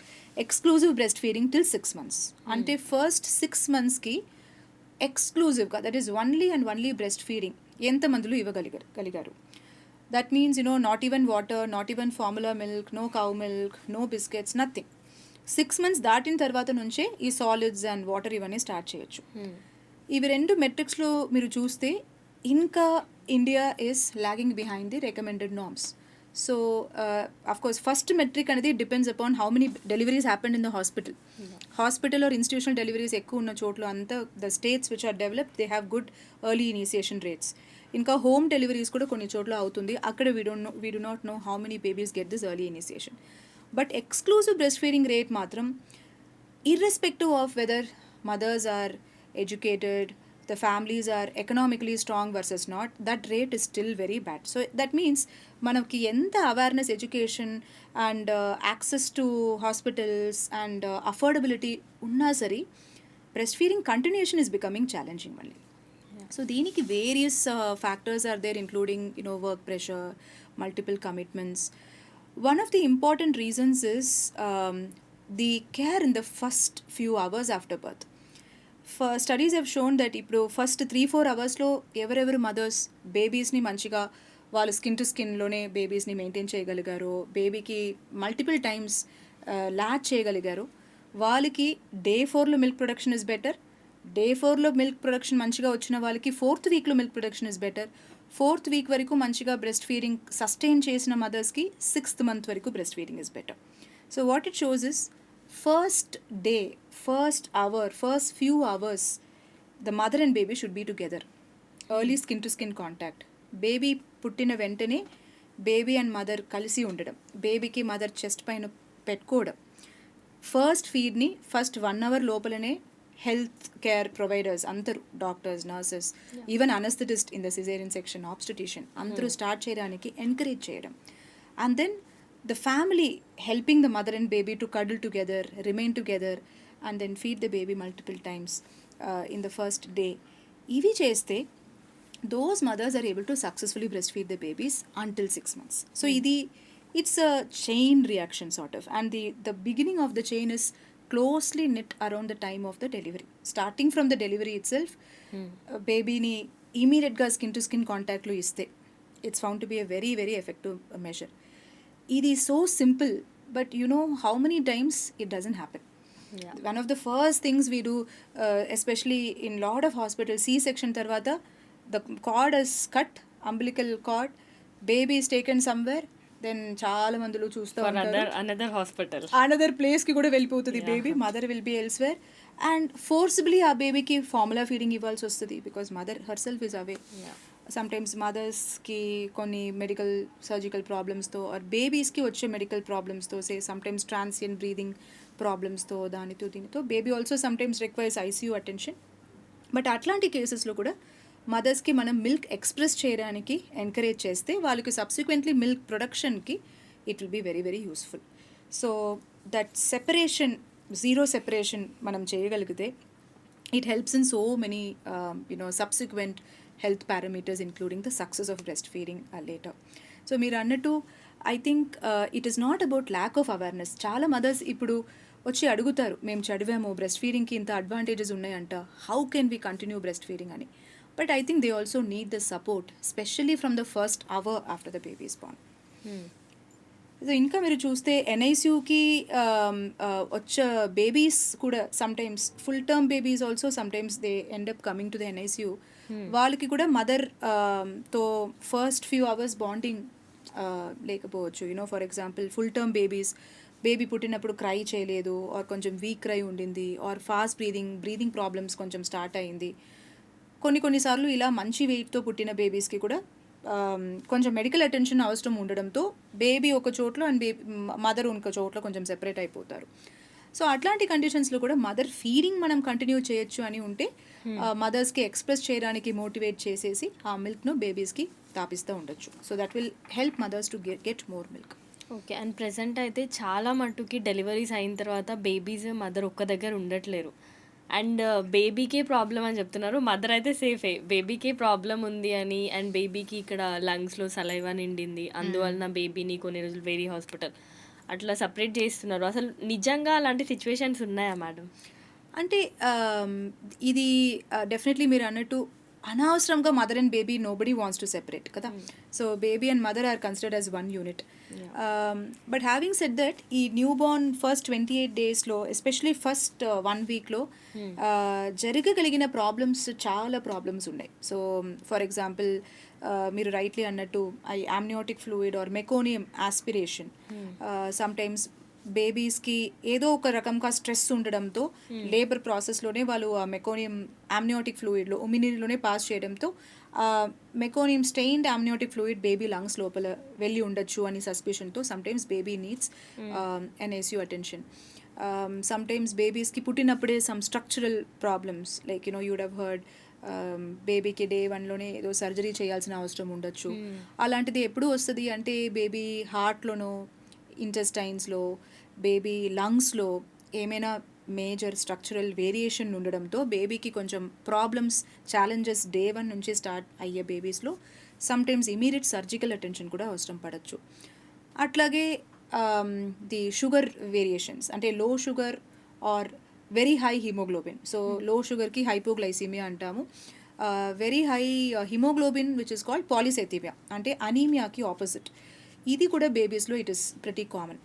exclusive breast feeding till 6 months. అంటే first 6 monthsకి ఎక్స్క్లూజివ్గా, that is only and only breastfeeding ఎంతమందిలో ఇవ్వగలిగారు. That means not even water, not even formula milk, no cow milk, no biscuits, nothing. 6 months దాటిన తర్వాత నుంచే ఈ solids and water ఇవన్నీ స్టార్ట్ చేయొచ్చు. ఇవి 2 మెట్రిక్స్లో మీరు చూస్తే ఇంకా India is lagging behind the recommended norms. So of course first metric అనేది depends upon how many deliveries happened in the hospital. Hospital or institutional deliveries ఎక్కువ ఉన్న చోట్ల అంతా the states which are developed they have good early initiation rates. ఇంకా home deliveries కూడా కొన్ని చోట్ల అవుతుంది, అక్కడ we do not know how many babies get this early initiation. But exclusive breast feeding rate మాత్రం irrespective of whether mothers are educated, the families are economically strong versus not, that rate is still very bad. So that means మనకి ఎంత awareness, education and access to hospitals and affordability ఉన్నా సరే breast feeding continuation is becoming challenging మళ్ళీ. So దీనికి various factors are there including work pressure, multiple commitments. One of the important reasons is the care in the first few hours after birth. Studies have shown that ఇప్పుడు first 3-4 అవర్స్లో ఎవరెవరు mothers బేబీస్ని మంచిగా వాళ్ళు skin to స్కిన్లోనే బేబీస్ని maintain చేయగలిగారు, బేబీకి మల్టిపుల్ టైమ్స్ ల్యాచ్ చేయగలిగారు, వాళ్ళకి డే 4లో milk production is better. Day 4లో మిల్క్ ప్రొడక్షన్ మంచిగా వచ్చిన వాళ్ళకి 4th weekలో milk production is better. 4th week వరకు మంచిగా బ్రెస్ట్ ఫీడింగ్ సస్టైన్ చేసిన మదర్స్కి 6th month వరకు breastfeeding is better. So what it shows is first day, first hour, first few hours the mother and baby should be together. Early skin to skin contact, baby పుట్టిన వెంటనే baby and mother కలిసి ఉండడం, బేబీకి mother chest పైన పెట్టుకోవడం, first ఫీడ్ని first 1 hour లోపలనే health care providers అందరూ, doctors, nurses, even anaesthetist in the caesarean section, obstetrician అందరూ స్టార్ట్ చేయడానికి ఎంకరేజ్ చేయడం. And then the family helping the mother and baby to cuddle together, remain together and then feed the baby multiple times in the first day. ఇవి చేస్తే those mothers are able to successfully breastfeed the babies until 6 months. So it's a chain reaction sort of, and the beginning of the chain is closely knit around the time of the delivery. Starting from the delivery itself, baby ni immediate ga skin to skin contact lo iste, it's found to be a very very effective measure. It is so simple, but you know how many times it doesn't happen. One of the first things we do, especially in lot of hospitals, C-section tarvata the cord is cut, umbilical cord, baby is taken somewhere, then చాలా మందులు చూస్తూ ఉంటారు another ప్లేస్కి కూడా వెళ్ళిపోతుంది baby, mother will be elsewhere and forcibly ఆ బేబీకి formula feeding ఇవ్వాల్సి వస్తుంది because mother herself is away. Sometimes మదర్స్కి కొన్ని మెడికల్ సర్జికల్ ప్రాబ్లమ్స్తో ఆర్ బేబీస్కి వచ్చే మెడికల్ ప్రాబ్లమ్స్తో, సే సమ్టైమ్స్ ట్రాన్సియన్ బ్రీదింగ్ ప్రాబ్లమ్స్తో, దానితో దీనితో baby also sometimes requires ICU attention. But అట్లాంటి కేసెస్లో కూడా మదర్స్కి మనం మిల్క్ ఎక్స్ప్రెస్ చేయడానికి ఎంకరేజ్ చేస్తే వాళ్ళకి సబ్సిక్వెంట్లీ మిల్క్ ప్రొడక్షన్కి it will be very very useful. So that separation, zero separation మనం చేయగలిగితే it helps in so many subsequent health parameters including the success of breastfeeding later. So మీరు అన్నట్టు I think it is not about lack of awareness. చాలా mothers ఇప్పుడు వచ్చి అడుగుతారు, మేము చదివాము బ్రెస్ట్ ఫీడింగ్కి ఇంత అడ్వాంటేజెస్ ఉన్నాయంట, how can we continue breastfeeding అని. But I think they also need the support, specially from the first hour after the baby is born. So ఇంకా మీరు చూస్తే ఎన్ఐసియూకి వచ్చే బేబీస్ కూడా sometimes full term babies also sometimes they end up coming to the NICU. వాళ్ళకి కూడా mother తో first few hours bonding లేకపోవచ్చు. You know for example full term baby పుట్టినప్పుడు క్రై చేయలేదు, ఆర్ కొంచెం వీక్ క్రై ఉండింది, ఆర్ ఫాస్ట్ బ్రీదింగ్ ప్రాబ్లమ్స్ కొంచెం start అయింది. కొన్నిసార్లు ఇలా మంచి వెయిట్తో పుట్టిన బేబీస్కి కూడా కొంచెం మెడికల్ అటెన్షన్ అవసరం ఉండడంతో బేబీ ఒక చోట్ల అండ్ మదర్ ఒక చోట్ల కొంచెం సెపరేట్ అయిపోతారు. సో అట్లాంటి కండిషన్స్లో కూడా మదర్ ఫీడింగ్ మనం కంటిన్యూ చేయొచ్చు అని ఉంటే మదర్స్కి ఎక్స్ప్రెస్ చేయడానికి మోటివేట్ చేసేసి ఆ మిల్క్ను బేబీస్కి తాపిస్తూ ఉండొచ్చు. So that will help mothers to get more milk. Okay. And present అయితే చాలా మట్టుకి డెలివరీస్ అయిన తర్వాత బేబీస్ మదర్ ఒక్క దగ్గర ఉండట్లేరు. అండ్ బేబీకే ప్రాబ్లం అని చెప్తున్నారు, మదర్ అయితే సేఫే. బేబీకే ప్రాబ్లం ఉంది అని, అండ్ బేబీకి ఇక్కడ లంగ్స్లో సలైవా నిండింది, అందువలన బేబీని కొన్ని రోజులు వేరే హాస్పిటల్ అట్లా సపరేట్ చేస్తున్నారు. అసలు నిజంగా అలాంటి సిచ్యువేషన్స్ ఉన్నాయా మేడం? అంటే ఇది డెఫినెట్లీ మీరు అన్నట్టు అనవసరంగా mother and baby nobody wants to separate కదా. So baby and mother are considered as one unit. But having said that ఈ న్యూ బార్న్ ఫస్ట్ 28 daysలో ఎస్పెషలీ ఫస్ట్ 1 weekలో జరగగలిగిన చాలా ప్రాబ్లమ్స్ ఉన్నాయి. సో ఫర్ ఎగ్జాంపుల్ మీరు రైట్లీ అన్నట్టు I amniotic fluid or meconium aspiration, sometimes బేబీస్కి ఏదో ఒక రకంగా స్ట్రెస్ ఉండడంతో లేబర్ ప్రాసెస్లోనే వాళ్ళు ఆ మెకోనియం ఆమ్నియోటిక్ ఫ్లూయిడ్లో ఉమినీరులోనే పాస్ చేయడంతో meconium stained amniotic fluid baby lungs లోపల వెళ్ళి ఉండొచ్చు అని సస్పిషన్తో sometimes baby needs NICU attention. Sometimes బేబీస్కి పుట్టినప్పుడే some structural problems like you'd have heard బేబీకి day 1లోనే ఏదో సర్జరీ చేయాల్సిన అవసరం ఉండొచ్చు. అలాంటిది ఎప్పుడు వస్తుంది అంటే బేబీ హార్ట్లోనో ఇంటెస్టైన్స్లో బేబీ లంగ్స్లో ఏమైనా మేజర్ స్ట్రక్చరల్ వేరియేషన్ ఉండడంతో బేబీకి కొంచెం ప్రాబ్లమ్స్ ఛాలెంజెస్ day 1 నుంచి స్టార్ట్ అయ్యే బేబీస్లో సమ్టైమ్స్ ఇమీడియట్ సర్జికల్ అటెన్షన్ కూడా అవసరం పడవచ్చు. అట్లాగే ది షుగర్ వేరియేషన్స్ అంటే low sugar or very high haemoglobin. So low షుగర్కి హైపోగ్లైసీమియా అంటాము, very high haemoglobin which is called polycythaemia అంటే అనీమియాకి ఆపోజిట్. ఇది కూడా బేబీస్లో it is pretty common.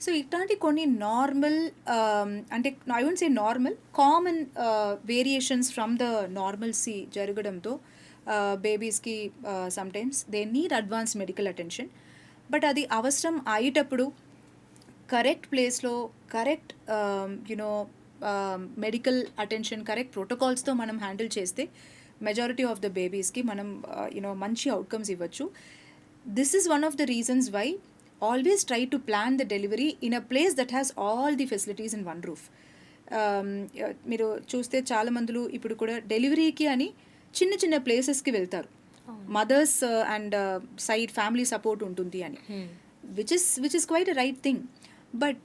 So ఇట్లాంటి కొన్ని నార్మల్ అంటే I won't say normal common variations from the normalcy జరగడంతో బేబీస్కి sometimes they need advance medical attention. But అది అవసరం అయ్యేటప్పుడు కరెక్ట్ ప్లేస్లో కరెక్ట్ మెడికల్ అటెన్షన్ కరెక్ట్ ప్రోటోకాల్స్తో మనం హ్యాండిల్ చేస్తే మెజారిటీ ఆఫ్ ద బేబీస్కి మనం మంచి అవుట్కమ్స్ ఇవ్వచ్చు. This is one of the reasons why always try to plan the delivery in a place that has all the facilities in one roof. మీరు చూస్తే చాలా మందులు ఇప్పుడు కూడా డెలివరీకి అని చిన్న ప్లేసెస్కి వెళ్తారు, mothers and side family support ఉంటుంది అని, which is quite a right thing. But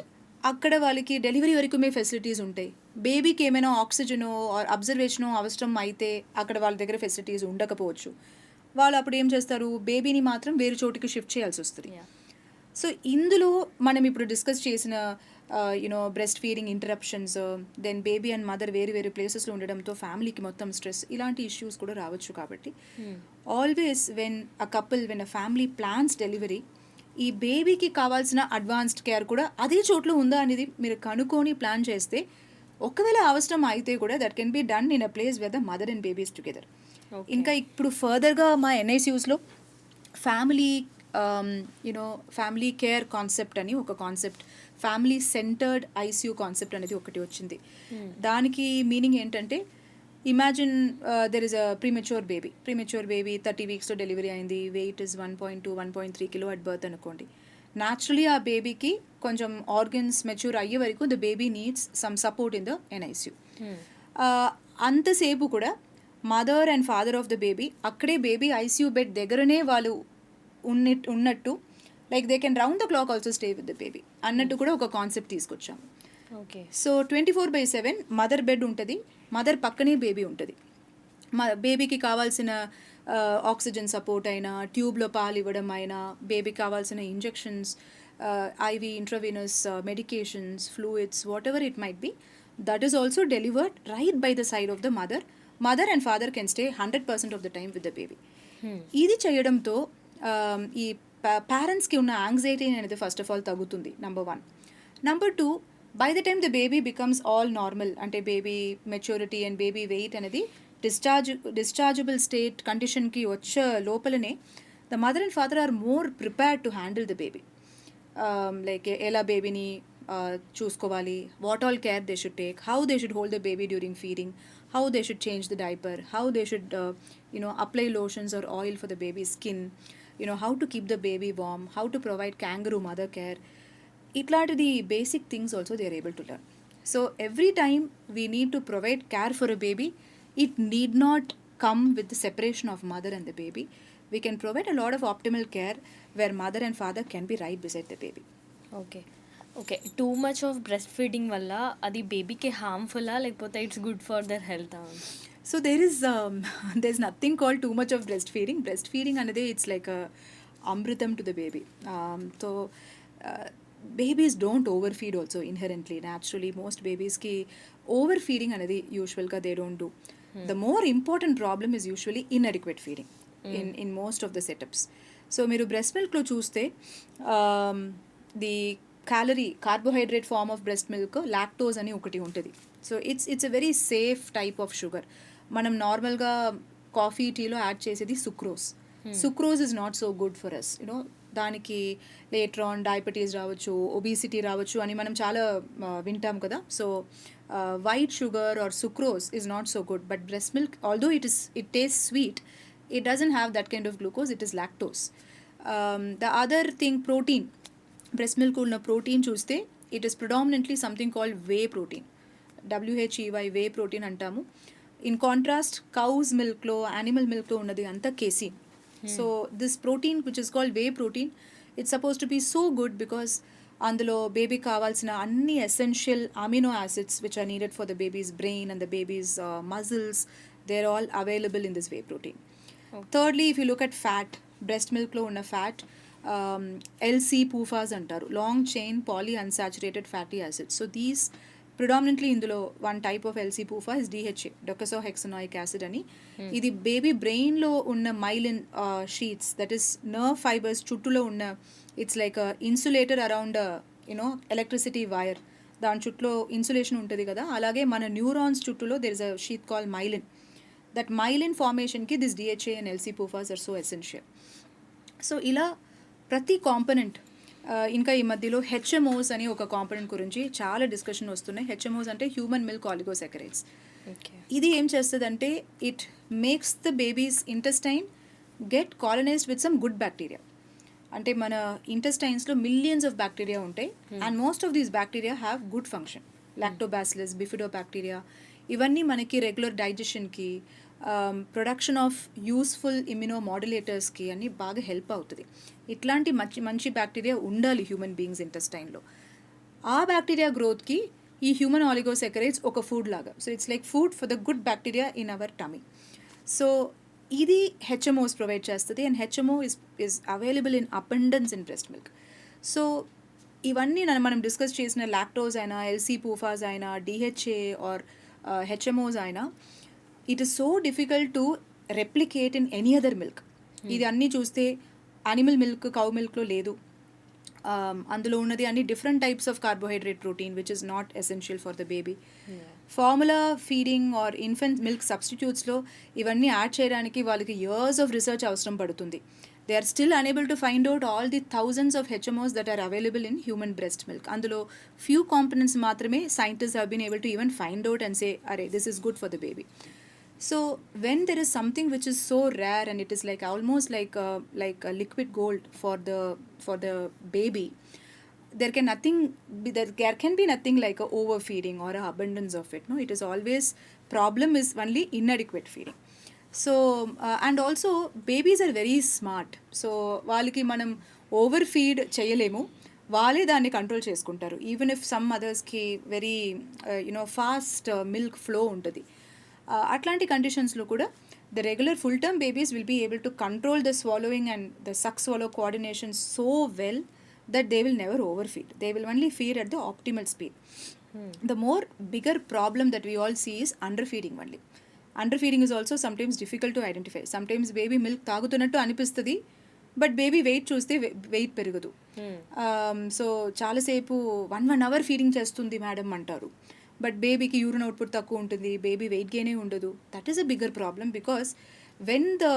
అక్కడ వాళ్ళకి డెలివరీ వరకు ఫెసిలిటీస్ ఉంటాయి, బేబీకి ఏమైనా ఆక్సిజనో ఆర్ అబ్జర్వేషనో అవసరం అయితే అక్కడ వాళ్ళ దగ్గర ఫెసిలిటీస్ ఉండకపోవచ్చు. వాళ్ళు అప్పుడు ఏం చేస్తారు, బేబీని మాత్రం వేరే చోటికి షిఫ్ట్ చేయాల్సి వస్తుంది. సో ఇందులో మనం ఇప్పుడు డిస్కస్ చేసిన breast feeding interruptions, then baby and mother వేరే ప్లేసెస్లో ఉండడంతో ఫ్యామిలీకి మొత్తం స్ట్రెస్, ఇలాంటి ఇష్యూస్ కూడా రావచ్చు. కాబట్టి always when a family plans delivery, ఈ బేబీకి కావాల్సిన అడ్వాన్స్డ్ కేర్ కూడా అదే చోట్లో ఉందా అనేది మీరు కనుక్కొని ప్లాన్ చేస్తే ఒకవేళ అవసరం అయితే కూడా that can be done in a place where the mother and babies together. ఇంకా ఇప్పుడు ఫర్దర్గా మా ఎన్ఐసియూస్లో ఫ్యామిలీ కేర్ కాన్సెప్ట్ అని ఒక concept, family centred ICU concept అనేది ఒకటి వచ్చింది. దానికి మీనింగ్ ఏంటంటే, imagine there is a premature baby 30 weeksలో డెలివరీ అయింది, weight is 1.2-1.3 kilo at birth అనుకోండి. న్యాచురలీ ఆ బేబీకి కొంచెం ఆర్గన్స్ మెచ్యూర్ అయ్యే వరకు the baby needs some support in the NICU. అంతసేపు కూడా mother and father of the baby అక్కడే బేబీ ఐసీయూ బెడ్ దగ్గరనే వాళ్ళు ఉన్నట్టు, like they can round the clock also stay with the baby అన్నట్టు కూడా ఒక కాన్సెప్ట్ తీసుకొచ్చాము. ఓకే. సో 24/7 మదర్ బెడ్ ఉంటుంది, మదర్ పక్కనే బేబీ ఉంటుంది. బేబీకి కావాల్సిన ఆక్సిజన్ సపోర్ట్ అయినా, ట్యూబ్లో పాలు ఇవ్వడం అయినా, బేబీకి కావాల్సిన injections, IV intravenous medications, fluids, whatever it might be, that is also delivered right by the side of the mother and father can stay 100% of the time with the baby. ఇది చేయడంతో ఈ పేరెంట్స్కి ఉన్న anxiety అనేది first of all తగ్గుతుంది, number 1. Number 2, by the time the baby becomes all normal, అంటే baby maturity and baby weight అనేది dischargeable state కండిషన్కి వచ్చే లోపలనే the mother and father are more prepared to handle the baby. Like ఎలా బేబీని చూసుకోవాలి, what all care they should take, how they should hold the baby during feeding, how they should change the diaper, how they should apply lotions or oil for the baby's skin, how to keep the baby warm, how to provide kangaroo mother care. Itlaantidi basic things also they are able to learn. So every time we need to provide care for a baby, it need not come with the separation of mother and the baby. We can provide a lot of optimal care where mother and father can be right beside the baby. Okay, too much of breast feeding వల్ల అది బేబీకి హార్మ్ఫుల్లా లేకపోతే it's good for their health? So there's nothing called too much of breastfeeding. Breastfeeding another, it's like a amritam to the baby. So babies don't overfeed also inherently. Naturally, most babies ki overfeeding another usual ka they don't do. The more important problem is usually inadequate feeding in most of the setups. So మీరు breast milk లో చూస్తే the carbohydrate form of breast milk lactose అని ఒకటి ఉంటుంది. So it's a very safe type of sugar. మనం నార్మల్గా coffee టీలో add చేసేది sucrose is not so good for us. దానికి లేటర్ ఆన్ డయాబెటీస్ రావచ్చు, ఒబిసిటీ రావచ్చు అని మనం చాలా వింటాం కదా. So white sugar or sucrose is not so good, but breast milk, although it tastes sweet, it doesn't have that kind of glucose, it is lactose. The other thing, protein. Breast milk ఉన్న protein చూస్తే it is predominantly something called whey protein, WHEY, whey protein అంటాము. In contrast cow's మిల్క్లో, animal మిల్క్లో ఉన్నది అంతా casein. So this protein which is called whey protein, it's supposed to be so good because అందులో బేబీకి కావాల్సిన అన్ని essential amino acids which are needed for the baby's brain and the baby's muscles, they are all available in this whey protein. Thirdly, if you look at fat, breast మిల్క్లో ఉన్న fat LC PUFAs అంటారు, long chain poly unsaturated fatty acids. So these predominantly ఇందులో one type of LC PUFA is DHA, docosahexaenoic acid అని. ఇది baby బ్రెయిన్లో ఉన్న myelin sheets, that is nerve fibres చుట్టూలో ఉన్న, it's like insulator around electricity wire, దాని చుట్టూలో insulation ఉంటుంది కదా, అలాగే మన న్యూరాన్స్ చుట్టూలో there is a sheet call myelin. That myelin ఫార్మేషన్కి this DHA and LC PUFAs are so essential. So ఇలా ప్రతి కాంపనెంట్, ఇంకా ఈ మధ్యలో HMOs అని ఒక కాంపనెంట్ గురించి చాలా డిస్కషన్ వస్తున్నాయి. HMOs అంటే హ్యూమన్ మిల్క్ ఆలిగోసాకరైడ్స్. ఇది ఏం చేస్తుందంటే it makes the babies intestine get colonised with some good bacteria. అంటే మన ఇంటెస్టైన్స్లో మిలియన్స్ ఆఫ్ బ్యాక్టీరియా ఉంటాయి and most of these bacteria have good function. Lactobacillus, bifidobacteria, ఇవన్నీ మనకి రెగ్యులర్ డైజెషన్కి, ప్రొడక్షన్ ఆఫ్ యూస్ఫుల్ ఇమ్యునోమాడ్యులేటర్స్కి అన్ని బాగా హెల్ప్ అవుతుంది. ఇట్లాంటి మంచి బ్యాక్టీరియా ఉండాలి హ్యూమన్ బీయింగ్స్ ఇంటెస్టైన్లో. ఆ బ్యాక్టీరియా గ్రోత్కి ఈ హ్యూమన్ ఆలిగోసాకరైడ్స్ ఒక ఫుడ్ లాగా. So it's like food for the good bacteria in our tummy. So ఇది HMOs ప్రొవైడ్ చేస్తుంది and HMO is available in abundance in breast milk. So ఇవన్నీ మనం డిస్కస్ చేసిన లాక్టోజ్ అయినా, LC PUFAs అయినా, DHA ఆర్ HMOs అయినా, it is so difficult to replicate in any other milk. ఇది అన్నీ చూస్తే యానిమల్ మిల్క్, కౌ మిల్క్లో లేదు. అందులో ఉన్నది అన్ని different types of carbohydrate protein which is not essential for the baby. Formula feeding or infant milk సబ్స్టిట్యూట్స్లో ఇవన్నీ యాడ్ చేయడానికి వాళ్ళకి ఇయర్స్ ఆఫ్ రీసెర్చ్ అవసరం పడుతుంది. They are still unable to find out all the thousands of HMOs that are available in human breast milk. అందులో few components మాత్రమే scientist have been able to even find out and say అరే this is good for the baby. So when there is something which is so rare and it is like almost like a liquid gold for the baby, there can be nothing like a overfeeding or a abundance of it. No, it is always problem is only inadequate feeding. So and also babies are very smart. So వాళ్ళకి మనం overfeed చేయలేము, వాళ్ళే దాన్ని control చేసుకుంటారు. Even if some మదర్స్కి very fast milk flow ఉంటుంది, అట్లాంటి కండిషన్స్లో కూడా The regular full-term babies will be able to control the swallowing and the suck-swallow coordination so well that they will never overfeed. They will only feed at the optimal speed. The more bigger problem that we all see is underfeeding only. Underfeeding is also sometimes difficult to identify. Sometimes baby milk తాగుతున్నట్టు అనిపిస్తుంది, but baby wait చూస్తే wait పెరగదు. So చాలాసేపు 1 hour feeding చేస్తుంది madam అంటారు, but బేబీకి urine output తక్కువ ఉంటుంది, baby wait గెయినే ఉండదు. That is a bigger problem because when the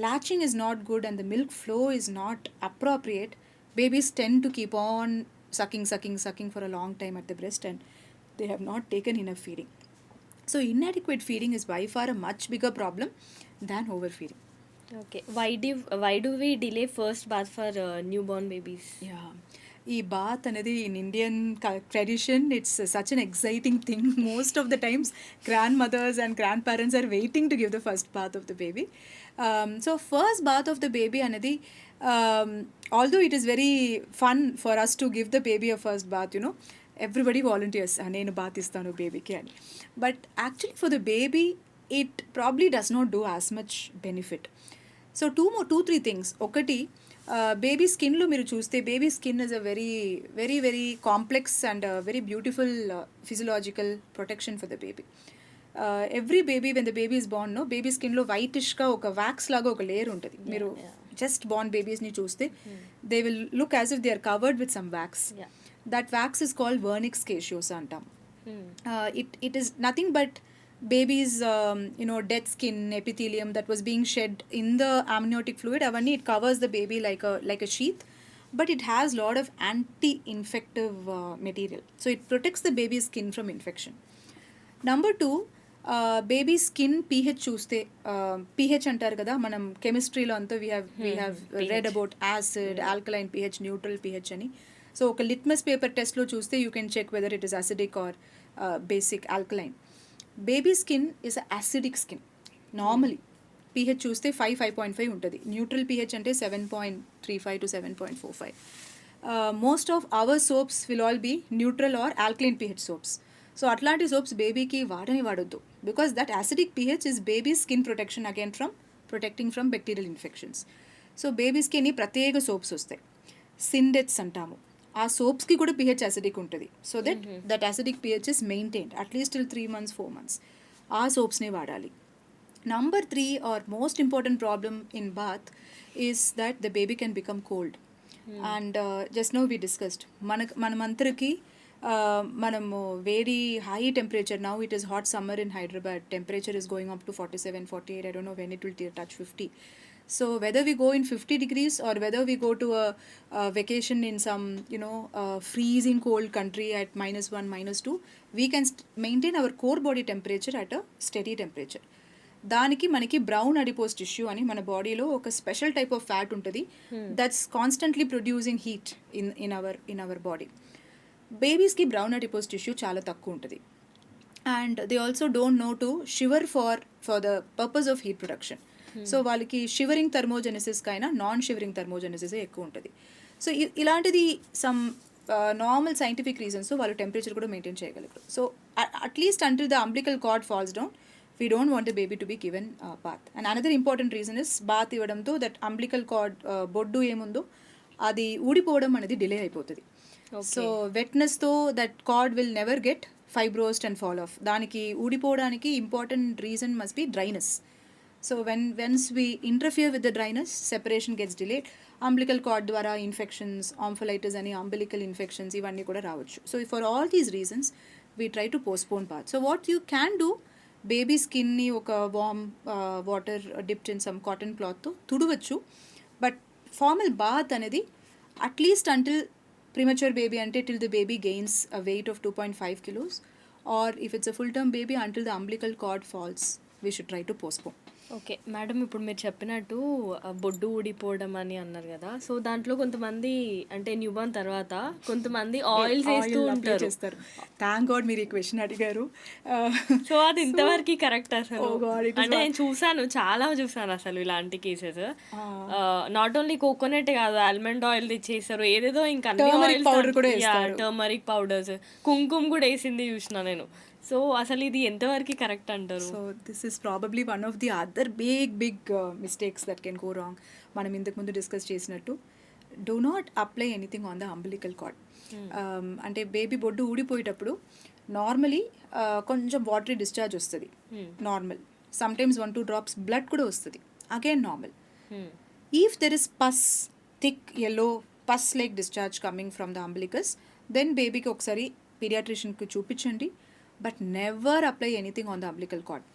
latching is not good and the milk flow is not appropriate, babies tend to keep on sucking for a long time at the breast and they have not taken enough feeding. So inadequate feeding is by far a much bigger problem than overfeeding. Okay. Why do we delay first bath for newborn babies? Yeah. ఈ bath అనేది in Indian tradition it's such an exciting thing. Most of the times grandmothers and grandparents are waiting to give the first bath of the baby. So first bath of the baby అనేది although it is very fun for us to give the baby a first bath, you know everybody volunteers నేను bath ఇస్తాను బేబీకి అని. But actually for the baby it probably does not do as much benefit. So 2-3 things. ఒకటి, baby స్కిన్లో మీరు చూస్తే baby skin is a very very very complex and very beautiful physiological protection for the baby. Every baby when the baby is born, baby స్కిన్లో వైటిష్గా ఒక wax లాగా ఒక layer ఉంటుంది. మీరు జస్ట్ బార్న్ బేబీస్ని చూస్తే they will look as if they are covered with some wax. That wax is called vernix caseosa అంటాం. It is nothing but baby's dead skin epithelium that was being shed in the amniotic fluid. Avanni it covers the baby like a sheath, but it has lot of anti-infective material, so it protects the baby's skin from infection. Number 2, baby skin pH చూస్తే pH అంటారు కదా, మనం కెమిస్ట్రీలో అంతా we have read about acid, alkaline pH, neutral pH అని. So ఒక litmus paper టెస్ట్లో చూస్తే you can check whether it is acidic or basic alkaline. Baby skin is acidic skin. Normally pH చూస్తే 5.5 ఉంటుంది. న్యూట్రల్ pH అంటే 7.35 to 7.45. Most of our soaps will all be neutral or alkaline pH soaps. So అట్లాంటి soaps బేబీకి వాడొద్దు, because that acidic pH is baby skin protection again from protecting from bacterial infections. So బేబీస్కి ప్రత్యేక soaps వస్తాయి, syndets అంటాము. ఆ సోప్స్కి కూడా pH అసిడిక్ ఉంటుంది. So that acidic pH is maintained at least till 3 months 4 months. ఆ సోప్స్నే వాడాలి. Number 3 or most important problem in bath is that the baby can become cold. And just now we discussed manamantariki మనము very high temperature, now it is hot summer in Hyderabad, temperature is going up to 47-48, I don't know when it will touch 50. So whether we go in 50 degrees or whether we go to a vacation in some freezing cold country at -1 -2, we can maintain our core body temperature at a steady temperature. దానికి మనకి brown adipose tissue అని మన బాడీలో ఒక special type of fat ఉంటుంది that's constantly producing heat in our body. బేబీస్కి brown adipose tissue చాలా తక్కువ ఉంటుంది. And they also don't know to shiver for the purpose of heat production. So వాళ్ళకి షివరింగ్ థర్మోజెనిసిస్ కైనా నాన్ షివరింగ్ థర్మోజెనిసిసే ఎక్కువ ఉంటుంది. సో ఇలాంటిది సమ్ నార్మల్ సైంటిఫిక్ రీజన్స్ వాళ్ళు టెంపరేచర్ కూడా మెయింటైన్ చేయగలరు. So at least until the umbilical cord falls down we don't want the baby to be given bath. And another important reason is bath ఇవ్వడంతో that umbilical cord బొడ్డు ఏముందో అది ఊడిపోవడం అనేది delay అయిపోతుంది. సో వెట్నెస్తో that cord will never get fibrosed and fall off. దానికి ఊడిపోవడానికి important reason must be dryness. So once we interfere with the dryness separation gets delayed. Umbilical cord ద్వారా ఇన్ఫెక్షన్స్, ఆంఫలైటిస్ అని అంబిలికల్ ఇన్ఫెక్షన్స్ ఇవన్నీ కూడా రావచ్చు. So for all these reasons we try to postpone bath. So what you can do, baby స్కిన్ని ఒక warm water dipped in some cotton క్లాత్తో తుడవచ్చు. But formal bath అనేది at least until ప్రిమచ్యూర్ baby అంటే till the baby gains a weight of 2.5 kilos, or if it's a full term baby until the umbilical cord falls, we should try to postpone. Okay madam, ఇప్పుడు మీరు చెప్పినట్టు బొడ్డు ఊడిపోవడం అని అన్నారు కదా, so దాంట్లో కొంతమంది అంటే న్యూబార్న్ తర్వాత కొంతమంది ఆయిల్స్ వేస్తూ ఉంటారు. థ్యాంక్ గాడ్ మీరు ఈ క్వశ్చన్ అడిగారు. సో అది ఇంతవరకు కరెక్ట్ అసలు? అంటే నేను చాలా చూసాను అసలు ఇలాంటి కేసెస్. నాట్ ఓన్లీ కోకోనట్ కాదు, ఆల్మండ్ ఆయిల్ తెచ్చేసారు, ఏదేదో ఇంకా అన్ని ఆయిల్స్, టర్మరిక్ పౌడర్స్, కుంకుమ కూడా వేసింది చూసిన నేను. సో అసలు ఇది ఎంతవరకు కరెక్ట్ అంటారు? So this is probably one of the other big mistakes that can go wrong. మనం ఇంతకుముందు డిస్కస్ చేసినట్టు do not apply anything on the umbilical cord. అంటే బేబీ బొడ్డు ఊడిపోయేటప్పుడు నార్మలీ కొంచెం వాటరీ డిశ్చార్జ్ వస్తుంది, నార్మల్. సమ్టైమ్స్ 1-2 drops బ్లడ్ కూడా వస్తుంది, again normal. If there is pus, thick yellow pus like discharge coming from the umbilicus, then బేబీకి ఒకసారి పీడియాట్రిషియన్కి చూపించండి, but never apply anything on the umbilical cord.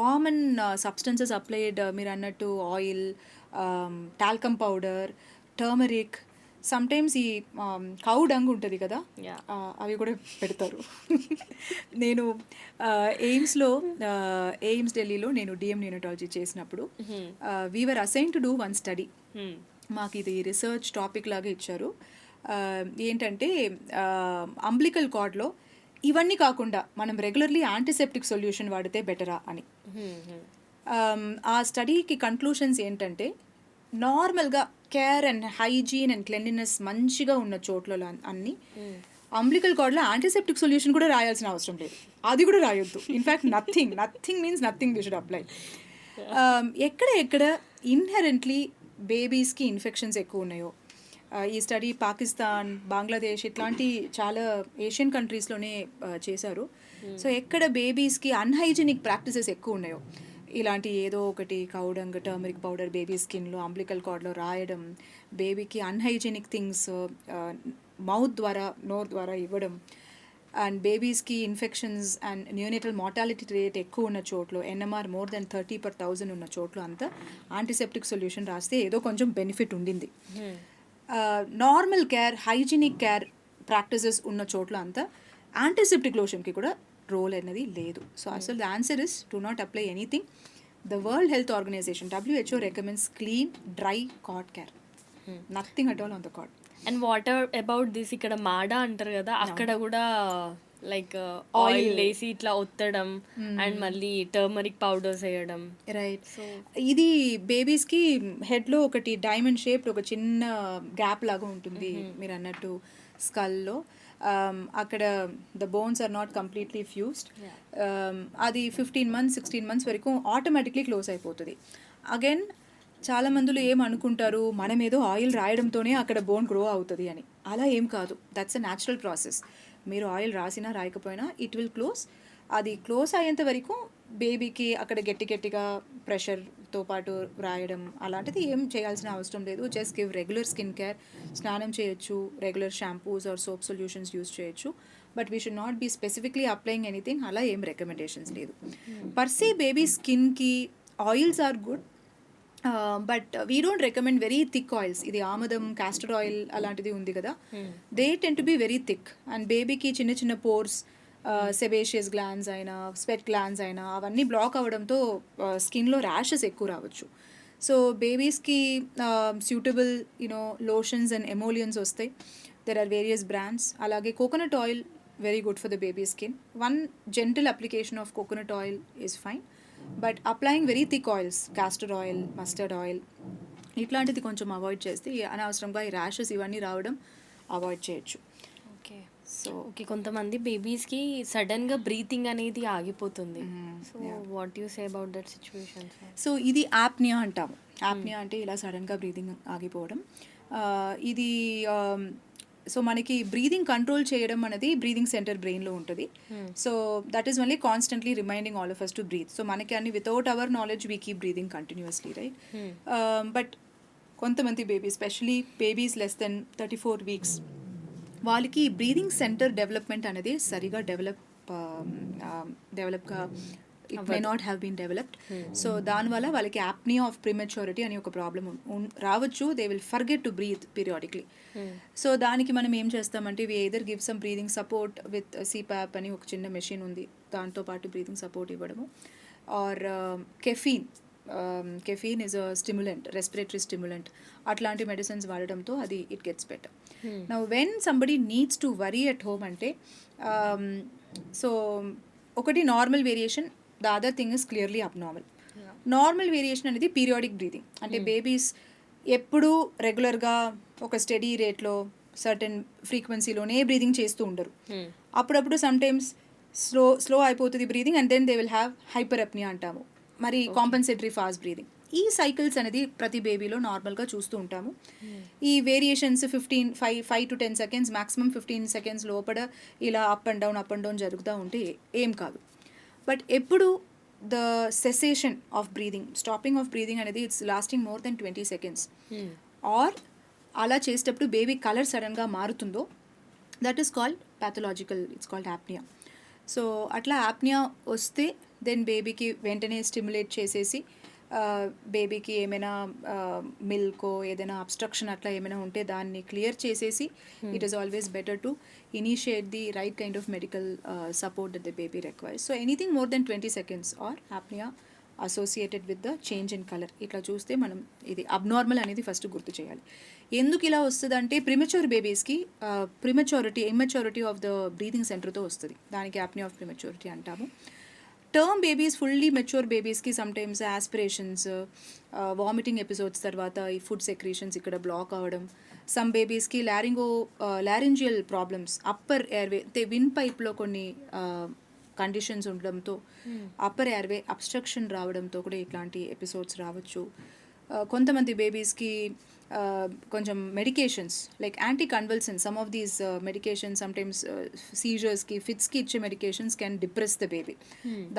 Common substances applied, మీరు అన్నట్టు oil, talcum powder, turmeric, sometimes ఈ cow dung ఉంటుంది కదా, అవి కూడా పెడతారు. నేను ఎయిమ్స్ ఢిల్లీలో నేను డిఎం నియోనటాలజీ చేసినప్పుడు we are assign to do one study. మాకు ఇది రీసెర్చ్ టాపిక్ లాగా ఇచ్చారు. ఏంటంటే అంబ్లికల్ కార్డ్లో ఇవన్నీ కాకుండా మనం రెగ్యులర్లీ యాంటీసెప్టిక్ సొల్యూషన్ వాడితే బెటరా అని. ఆ స్టడీకి కన్క్లూషన్స్ ఏంటంటే నార్మల్గా care and hygiene and cleanliness మంచిగా ఉన్న చోట్లలో అన్ని అంబ్లికల్ కార్డ్లో యాంటీసెప్టిక్ సొల్యూషన్ కూడా రాయాల్సిన అవసరం లేదు, అది కూడా రాయొద్దు. In fact nothing means nothing we should apply. ఎక్కడ ఇన్హెరెంట్లీ బేబీస్కి ఇన్ఫెక్షన్స్ ఎక్కువ ఉన్నాయో, ఈ స్టడీ పాకిస్తాన్, బంగ్లాదేశ్ ఇట్లాంటి చాలా ఏషియన్ కంట్రీస్లోనే చేశారు. సో ఎక్కడ బేబీస్కి అన్హైజీనిక్ ప్రాక్టీసెస్ ఎక్కువ ఉన్నాయో, ఇలాంటి ఏదో ఒకటి కౌడంగ్, టర్మరిక్ పౌడర్ బేబీ స్కిన్లో అంబ్లికల్ కార్డ్లో రాయడం, బేబీకి అన్హైజీనిక్ థింగ్స్ మౌత్ ద్వారా, నోర్ ద్వారా ఇవ్వడం, అండ్ బేబీస్కి infections and neonatal mortality rate ఎక్కువ ఉన్న చోట్ల, ఎన్ఎంఆర్ మోర్ దెన్ 30/1000 ఉన్న చోట్ల అంతా యాంటీసెప్టిక్ సొల్యూషన్ రాస్తే ఏదో కొంచెం బెనిఫిట్ ఉండింది. Normal care, hygienic care practices ఉన్న చోట్ల అంతా యాంటీసెప్టిక్ లోషన్కి కూడా రోల్ అనేది లేదు. సో అసలు the answer is do not apply anything. The world health organization WHO recommends clean dry cord care, nothing at all on the cord. And what about this, ఇక్కడ మాడా అంటారు కదా, అక్కడ కూడా లైక్ ఆయిల్ వేసి ఇట్లా ఒత్తడం అండ్ మళ్ళీ టర్మరిక్ పౌడర్స్ వేయడం. రైట్. సో ఇది బేబీస్కి హెడ్లో ఒకటి డైమండ్ షేప్డ్ ఒక చిన్న గ్యాప్ లాగా ఉంటుంది, మీరు అన్నట్టు స్కల్లో. అక్కడ the bones are not completely fused. అది 15 months 16 months వరకు ఆటోమేటిక్లీ క్లోజ్ అయిపోతుంది. అగైన్ చాలా మందులు ఏమనుకుంటారు, మనం ఏదో ఆయిల్ రాయడంతోనే అక్కడ బోన్ గ్రో అవుతుంది అని. అలా ఏం కాదు, దట్స్ అ న్యాచురల్ ప్రాసెస్. మీరు ఆయిల్ రాసినా రాయకపోయినా ఇట్ విల్ క్లోజ్. అది క్లోజ్ అయ్యేంత వరకు బేబీకి అక్కడ గట్టిగా ప్రెషర్తో పాటు రాయడం అలాంటిది ఏం చేయాల్సిన అవసరం లేదు. Just give regular skin care, స్నానం చేయొచ్చు, regular shampoos or soap solutions use చేయొచ్చు, but we should not be specifically applying anything. అలా ఏం రికమెండేషన్స్ లేదు. పర్సీ బేబీ స్కిన్కి oils are good, but we don't recommend very thick oils. ఇది ఆముదం, castor oil అలాంటిది ఉంది కదా, they tend to be very thick. And బేబీకి చిన్న పోర్స్, సెబేషియస్ గ్లాండ్స్ అయినా, స్వెట్ గ్లాండ్స్ అయినా అవన్నీ బ్లాక్ అవ్వడంతో స్కిన్లో ర్యాషెస్ ఎక్కువ రావచ్చు. సో బేబీస్కి సూటబుల్ లోషన్స్ అండ్ ఎమోలియన్స్ వస్తాయి. There are various brands. అలాగే coconut oil very good for the baby skin. One gentle application of coconut oil is fine, but applying very thick oils, castor oil, mustard oil ఇట్లాంటిది కొంచెం avoid చేస్తే అనవసరంగా ఈ rashes ఇవన్నీ రావడం avoid చేయొచ్చు. Okay. So కొంతమంది బేబీస్కి సడన్గా బ్రీతింగ్ అనేది ఆగిపోతుంది. So what you say about that situation? So ఇది యాప్నియా అంటాము. యాప్నియా అంటే ఇలా సడన్గా బ్రీతింగ్ ఆగిపోవడం. ఇది సో మనకి బ్రీదింగ్ కంట్రోల్ చేయడం అనేది బ్రీదింగ్ సెంటర్ బ్రెయిన్లో ఉంటుంది. So that is only constantly reminding all of us to breathe. So మనకి అన్ని without our knowledge we keep breathing continuously, right? But కొంతమంది babies, specially babies less than 34 weeks, వాళ్ళకి breathing centre development అనేది సరిగా డెవలప్గా it may not have been developed. So దానివల్ల వాళ్ళకి apnoea of prematurity అని ఒక ప్రాబ్లమ్ రావచ్చు. They will forget to breathe periodically. So దానికి మనం ఏం చేస్తామంటే వి either give some breathing support with CPAP అని ఒక చిన్న మెషిన్ ఉంది, దాంతోపాటు బ్రీదింగ్ సపోర్ట్ ఇవ్వడము. Or caffeine is a stimulant, respiratory stimulant. అట్లాంటి మెడిసిన్స్ వాడడంతో అది it gets better. Now when somebody needs to worry at home అంటే సో ఒకటి normal variation, the other thing is clearly abnormal. Normal variation అనేది periodic breathing. అంటే babies ఎప్పుడూ రెగ్యులర్గా ఒక స్టడీ రేట్లో సర్టెన్ ఫ్రీక్వెన్సీలోనే బ్రీదింగ్ చేస్తూ ఉండరు. అప్పుడప్పుడు సమ్టైమ్స్ స్లో అయిపోతుంది breathing and then they will have hyper apnoea అంటాము, మరి కాంపెన్సేటరీ ఫాస్ట్ బ్రీదింగ్. ఈ సైకిల్స్ అనేది ప్రతి బేబీలో నార్మల్గా చూస్తూ ఉంటాము. ఈ variations 5 to 10 seconds, maximum 15 seconds లోపల ఇలా అప్ అండ్ డౌన్ జరుగుతూ ఉంటే ఏం కాదు. బట్ ఎప్పుడు the cessation of breathing, stopping of breathing అనేది it's lasting more than 20 seconds or అలా చేసేటప్పుడు బేబీ కలర్ సడన్గా మారుతుందో, that is called pathological, it's called apnoea. So అట్లా యాప్నియా వస్తే దెన్ బేబీకి వెంటనే స్టిమ్యులేట్ చేసేసి బేబీకి ఏమైనా మిల్కో ఏదైనా అబ్స్ట్రక్షన్ అట్లా ఏమైనా ఉంటే దాన్ని క్లియర్ చేసేసి it is always better to initiate the right kind of medical support that the baby requires. So anything more than 20 seconds or apnoea associated with the change in colour ఇట్లా చూస్తే మనం ఇది abnormal అనేది first గుర్తు చేయాలి. ఎందుకు ఇలా వస్తుంది అంటే ప్రిమచ్యూర్ బేబీస్కి ఇమ్మెచ్యూరిటీ ఆఫ్ ద బ్రీదింగ్ సెంటర్తో వస్తుంది, దానికి యాప్నియా ఆఫ్ ప్రిమచ్యూరిటీ అంటాము. టర్మ్ బేబీస్, ఫుల్లీ మెచ్యూర్ బేబీస్కి సమ్టైమ్స్ ఆస్పిరేషన్స్, వామిటింగ్ ఎపిసోడ్స్ తర్వాత ఈ ఫుడ్ సెక్రీషన్స్ ఇక్కడ బ్లాక్ అవ్వడం, సమ్ బేబీస్కి లారింజియల్ ప్రాబ్లమ్స్, అప్పర్ ఎయిర్వే విన్ పైప్లో కొన్ని కండిషన్స్ ఉండడంతో అప్పర్ ఎయిర్వే అబ్స్ట్రక్షన్ రావడంతో కూడా ఇట్లాంటి ఎపిసోడ్స్ రావచ్చు. కొంతమంది బేబీస్కి కొంచెం medications like anticonvulsants, some of these medications sometimes సీజర్స్కి ఫిట్స్కి ఇచ్చే medications can depress the baby,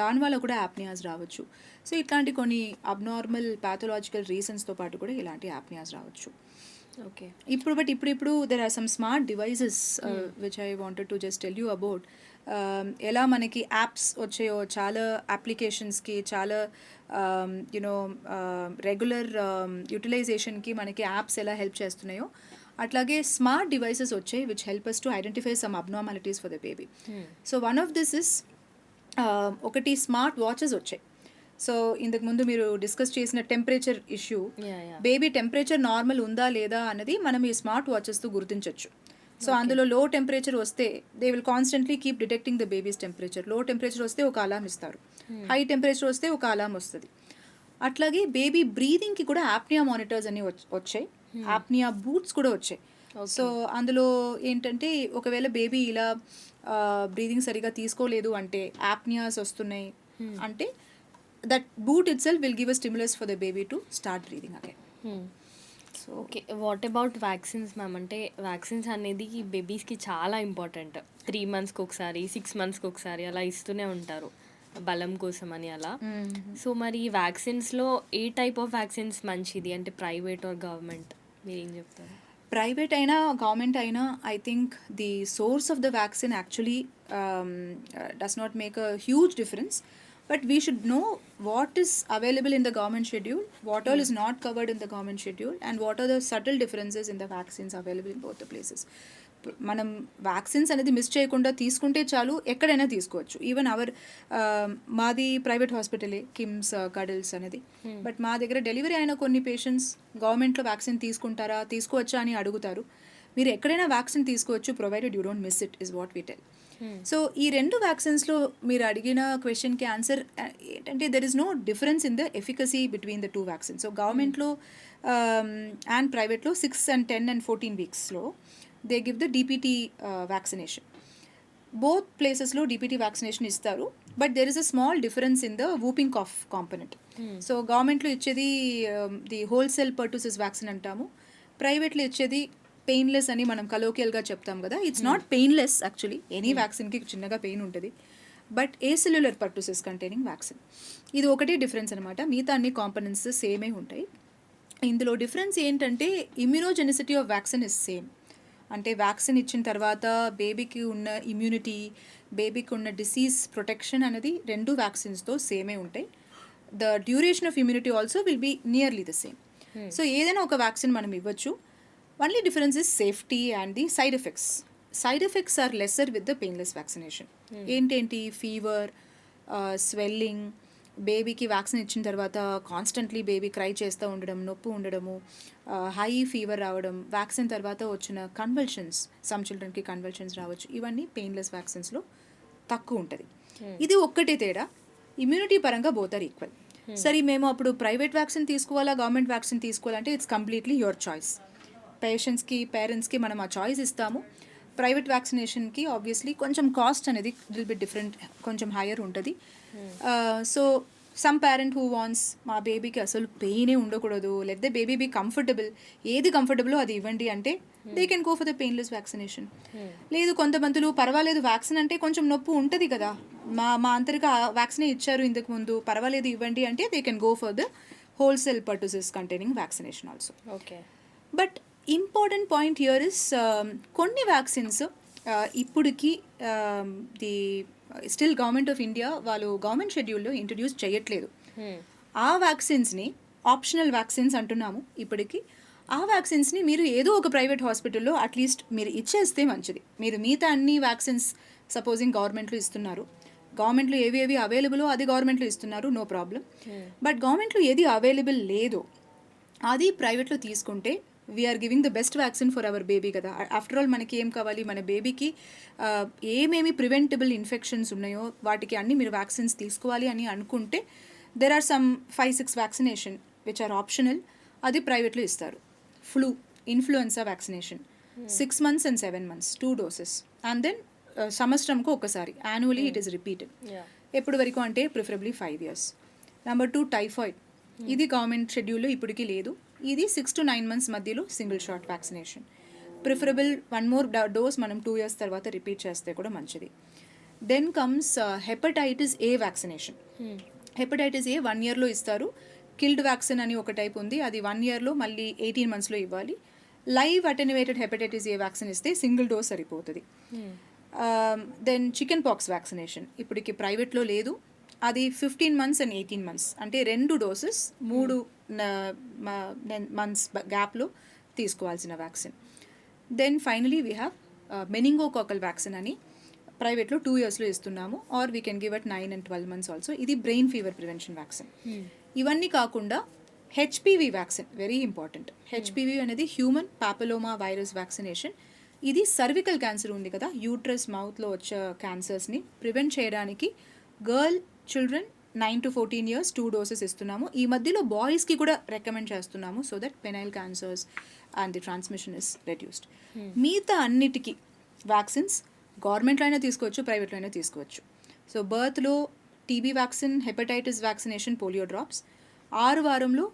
దానివల్ల కూడా యాప్నియాస్ రావచ్చు. సో ఇట్లాంటి కొన్ని అబ్నార్మల్ ప్యాథలాజికల్ రీజన్స్తో పాటు కూడా ఇలాంటి యాప్నియాస్ రావచ్చు. ఓకే, ఇప్పుడు there are some smart devices which I wanted to just tell you about. ఎలా మనకి యాప్స్ వచ్చాయో చాలా అప్లికేషన్స్కి, చాలా యునో రెగ్యులర్ యూటిలైజేషన్కి మనకి యాప్స్ ఎలా హెల్ప్ చేస్తున్నాయో అట్లాగే స్మార్ట్ డివైసెస్ వచ్చాయి which help us to identify some abnormalities for the baby. So one of this is ఒకటి స్మార్ట్ వాచెస్ వచ్చాయి. సో ఇంతకు ముందు మీరు డిస్కస్ చేసిన temperature issue, baby temperature normal ఉందా లేదా అన్నది మనం ఈ స్మార్ట్ వాచెస్తో గుర్తించవచ్చు. సో అందులో లో టెంపరేచర్ వస్తే they will constantly keep detecting the babies temperature. లో టెంపరేచర్ వస్తే ఒక అలాం ఇస్తారు, హై టెంపరేచర్ వస్తే ఒక అలాం వస్తుంది. అట్లాగే బేబీ బ్రీదింగ్కి కూడా యాప్నియా మానిటర్స్ అని వచ్చాయి, యాప్నియా బూట్స్ కూడా వచ్చాయి. సో అందులో ఏంటంటే ఒకవేళ బేబీ ఇలా బ్రీదింగ్ సరిగా తీసుకోలేదు అంటే, యాప్నియాస్ వస్తున్నాయి అంటే, that boot it self will give a stimulus for the baby to start breathing again. Okay, what about vaccines ma'am? అంటే వ్యాక్సిన్స్ అనేది బేబీస్కి చాలా ఇంపార్టెంట్. 3 monthsకి ఒకసారి, 6 monthsకి ఒకసారి అలా ఇస్తూనే ఉంటారు బలం కోసం అని అలా. సో మరి ఈ వ్యాక్సిన్స్లో ఏ టైప్ ఆఫ్ వ్యాక్సిన్స్ మంచిది అంటే, ప్రైవేట్ ఆర్ గవర్నమెంట్, మీరు ఏం చెప్తారు? ప్రైవేట్ అయినా గవర్నమెంట్ అయినా I think the source of the vaccine actually does not make a huge difference. But we should know what is available in the government schedule, what all is not covered in the government schedule, and what are the subtle differences in the vaccines available in both the places. మనం vaccines అనేది miss చేయకుండా తీసుకుంటే చాలు, ఎక్కడైనా తీసుకోవచ్చు. Even మాది private హాస్పిటలే, KIMS cuddles అనేది. But మా దగ్గర డెలివరీ అయిన కొన్ని పేషెంట్స్ గవర్నమెంట్లో వ్యాక్సిన్ తీసుకుంటారా, తీసుకోవచ్చా అని అడుగుతారు. మీరు ఎక్కడైనా వ్యాక్సిన్ తీసుకోవచ్చు, provided you don't miss it is what we tell. So ఈ 2 వ్యాక్సిన్స్లో మీరు అడిగిన క్వశ్చన్కి ఆన్సర్ ఏంటంటే, there is no difference in the efficacy between the 2 vaccines. So గవర్నమెంట్లో అండ్ ప్రైవేట్లో 6 and 10 and 14 weeksలో they give the DPT vaccination. Both ప్లేసెస్లో డిపిటీ వ్యాక్సినేషన్ ఇస్తారు, but there is a small difference in the whooping cough component. So గవర్నమెంట్లో ఇచ్చేది the wholesale పర్టూసిస్ vaccine అంటాము, ప్రైవేట్లో ఇచ్చేది పెయిన్లెస్ అని మనం కలోకియల్గా చెప్తాం కదా. It's not painless actually, any వ్యాక్సిన్కి చిన్నగా పెయిన్ ఉంటుంది, but acellular pertussis containing vaccine. ఇది ఒకటే డిఫరెన్స్ అనమాట, మిగతా అన్ని కాంపనెంట్స్ సేమే ఉంటాయి. ఇందులో డిఫరెన్స్ ఏంటంటే ఇమ్యూనోజెనిసిటీ ఆఫ్ వ్యాక్సిన్ ఇస్ సేమ్. అంటే వ్యాక్సిన్ ఇచ్చిన తర్వాత బేబీకి ఉన్న ఇమ్యూనిటీ, బేబీకి ఉన్న డిసీజ్ ప్రొటెక్షన్ అనేది 2 వ్యాక్సిన్స్తో సేమే ఉంటాయి. The duration of immunity also will be nearly the same. So ఏదైనా ఒక వ్యాక్సిన్ మనం ఇవ్వచ్చు. Only difference is safety and the side effects. Side effects are lesser with the painless vaccination. ఏంటేంటి, ఫీవర్, స్వెల్లింగ్, బేబీకి వ్యాక్సిన్ ఇచ్చిన తర్వాత constantly baby cry చేస్తూ ఉండడం, నొప్పి ఉండడము, హై ఫీవర్ రావడం, వ్యాక్సిన్ తర్వాత వచ్చిన కన్వల్షన్స్, సమ్ చిల్డ్రన్కి కన్వల్షన్స్ రావచ్చు. ఇవన్నీ పెయిన్లెస్ వ్యాక్సిన్స్లో తక్కువ ఉంటుంది. ఇది ఒక్కటే తేడా, ఇమ్యూనిటీ పరంగా బోత్ ఆర్ ఈక్వల్. సరే మేము అప్పుడు ప్రైవేట్ వ్యాక్సిన్ తీసుకోవాలా, గవర్నమెంట్ వ్యాక్సిన్ తీసుకోవాలంటే ఇట్స్ కంప్లీట్లీ యువర్ చాయిస్. పేషెంట్స్కి, పేరెంట్స్కి మనం ఆ చాయిస్ ఇస్తాము. ప్రైవేట్ వ్యాక్సినేషన్కి ఆబ్వియస్లీ కొంచెం కాస్ట్ అనేది లిల్ బిట్ డిఫరెంట్, కొంచెం హైయర్ ఉంటుంది. So some parent who wants మా బేబీకి అసలు పెయినే ఉండకూడదు, లేదా బేబీ బీ కంఫర్టబుల్, ఏది కంఫర్టబుల్లో అది ఇవ్వండి అంటే they can go for the painless vaccination. లేదు కొంతమందులు పర్వాలేదు వ్యాక్సిన్ అంటే కొంచెం నొప్పి ఉంటుంది కదా, మా అంతరిగా వ్యాక్సినే ఇచ్చారు ఇంతకు ముందు, పర్వాలేదు ఇవ్వండి అంటే they can go for the whole cell pertussis containing vaccination also. Okay. But important point here is కొన్ని వ్యాక్సిన్స్ ఇప్పటికి the still government of India వాళ్ళు గవర్నమెంట్ షెడ్యూల్లో ఇంట్రడ్యూస్ చేయట్లేదు. ఆ వ్యాక్సిన్స్ని ఆప్షనల్ వ్యాక్సిన్స్ అంటున్నాము ఇప్పటికి. ఆ వ్యాక్సిన్స్ని మీరు ఏదో ఒక ప్రైవేట్ హాస్పిటల్లో అట్లీస్ట్ మీరు ఇచ్చేస్తే మంచిది. మీరు మిగతా అన్ని వ్యాక్సిన్స్ సపోజింగ్ గవర్నమెంట్లో ఇస్తున్నారు, గవర్నమెంట్లో ఏవి అవైలబులో అది గవర్నమెంట్లో ఇస్తున్నారు, నో ప్రాబ్లం. బట్ గవర్నమెంట్లో ఏది అవైలబుల్ లేదో అది ప్రైవేట్లో తీసుకుంటే we are giving the best vaccine for our baby కదా. ఆఫ్టర్ ఆల్ మనకి ఏం కావాలి, మన బేబీకి ఏమేమి ప్రివెంటబుల్ ఇన్ఫెక్షన్స్ ఉన్నాయో వాటికి అన్ని మీరు వ్యాక్సిన్స్ తీసుకోవాలి అని అనుకుంటే there are some 5-6 vaccination which are optional, అది ప్రైవేట్లో ఇస్తారు. Flu, influenza vaccination 6 months and 7 months 2 doses, and then సంవత్సరంకు ఒకసారి యాన్యువలీ ఇట్ ఈస్ రిపీటెడ్. ఎప్పుడు వరకు అంటే ప్రిఫరబ్లీ 5 years. నెంబర్ 2 టైఫాయిడ్, ఇది గవర్నమెంట్ షెడ్యూల్లో ఇప్పటికీ లేదు, ఇది 6 to 9 months మధ్యలో single shot vaccination. Preferable 1 more dose మనం 2 years తర్వాత రిపీట్ చేస్తే కూడా మంచిది. Then comes hepatitis A vaccination. Hepatitis A 1 yearలో ఇస్తారు. కిల్డ్ వ్యాక్సిన్ అని ఒక టైప్ ఉంది, అది 1 yearలో మళ్ళీ 18 monthsలో ఇవ్వాలి. లైవ్ అటెన్యువేటెడ్ హెపటైటిస్ ఏ వ్యాక్సిన్ ఇస్తే సింగిల్ డోస్ సరిపోతుంది. దెన్ చికెన్ పాక్స్ వ్యాక్సినేషన్ ఇప్పటికి ప్రైవేట్లో లేదు, అది 15 months and 18 months, అంటే 2 doses 3 months గ్యాప్లో తీసుకోవాల్సిన vaccine. Then finally we have meningococcal vaccine అని ప్రైవేట్లో 2 yearsలో ఇస్తున్నాము, or we can give at 9 and 12 months also. ఇది బ్రెయిన్ ఫీవర్ ప్రివెన్షన్ వ్యాక్సిన్. ఇవన్నీ కాకుండా HPV vaccine very important. HPV అనేది హ్యూమన్ పాపిలోమా వైరస్ వ్యాక్సినేషన్. ఇది సర్వికల్ క్యాన్సర్ ఉంది కదా, యూట్రస్ మౌత్లో వచ్చే క్యాన్సర్స్ని ప్రివెంట్ చేయడానికి girl children 9 to 14 years 2 doses ఇస్తున్నాము. ఈ మధ్యలో బాయ్స్కి కూడా రికమెండ్ చేస్తున్నాము so that penile cancers and the transmission is reduced. మిగతా అన్నిటికీ వ్యాక్సిన్స్ గవర్నమెంట్లో అయినా తీసుకోవచ్చు, ప్రైవేట్లో అయినా తీసుకోవచ్చు. సో బర్త్లో TB vaccine, hepatitis vaccination, polio drops. 6 వారంలో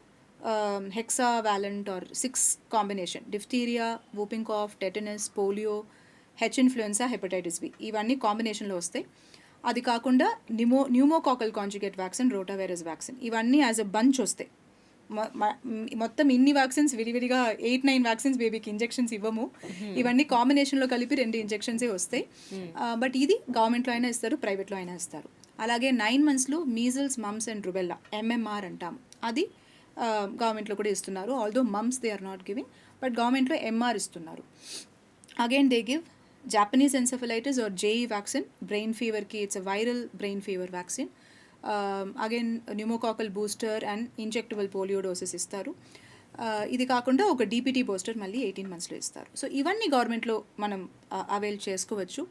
hexavalent or 6 combination, diphtheria, whooping cough, tetanus, polio, H influenza, hepatitis B, ఇవన్నీ కాంబినేషన్లో వస్తాయి. అది కాకుండా pneumococcal conjugate vaccine, rotavirus vaccine, ఇవన్నీ యాజ్ అ బంచ్ వస్తాయి. మొత్తం ఇన్ని వ్యాక్సిన్స్ విడివిడిగా 8-9 వ్యాక్సిన్స్ బేబీకి ఇంజెక్షన్స్ ఇవ్వము, ఇవన్నీ కాంబినేషన్లో కలిపి 2 injectionsే వస్తాయి. బట్ ఇది గవర్నమెంట్లో అయినా ఇస్తారు, ప్రైవేట్లో అయినా ఇస్తారు. అలాగే 9 monthsలో measles, mumps and rubella MMR అంటాము, అది గవర్నమెంట్లో కూడా ఇస్తున్నారు. Although mumps they are not giving, but గవర్నమెంట్లో ఎంఆర్ ఇస్తున్నారు. Again they give Japanese encephalitis or JE vaccine, brain fever ki it's a viral brain fever vaccine. Again pneumococcal booster and injectable polio doses ఇస్తారు. ఇది కాకుండా ఒక DPT booster మళ్ళీ 18 monthsలో ఇస్తారు. So ఇవన్నీ గవర్నమెంట్లో మనం అవైల్ చేసుకోవచ్చు,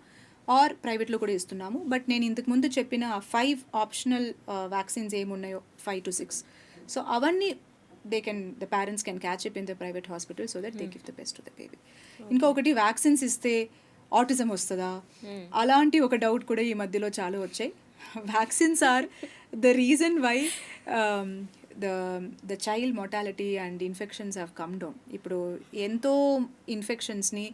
ఆర్ ప్రైవేట్లో కూడా ఇస్తున్నాము. బట్ నేను ఇంతకుముందు చెప్పిన 5 ఆప్షనల్ వ్యాక్సిన్స్ ఏమున్నాయో 5 to 6, సో అవన్నీ the parents can catch up in the private hospital so that they give the best to the baby. ఇంకొకటి వ్యాక్సిన్స్ ఇస్తే ఆటిజం వస్తుందా, అలాంటి ఒక డౌట్ కూడా ఈ మధ్యలో చాలా వచ్చాయి. Vaccines are the reason why the child mortality and infections have come down. ఇప్పుడు ఎంతో ఇన్ఫెక్షన్స్ని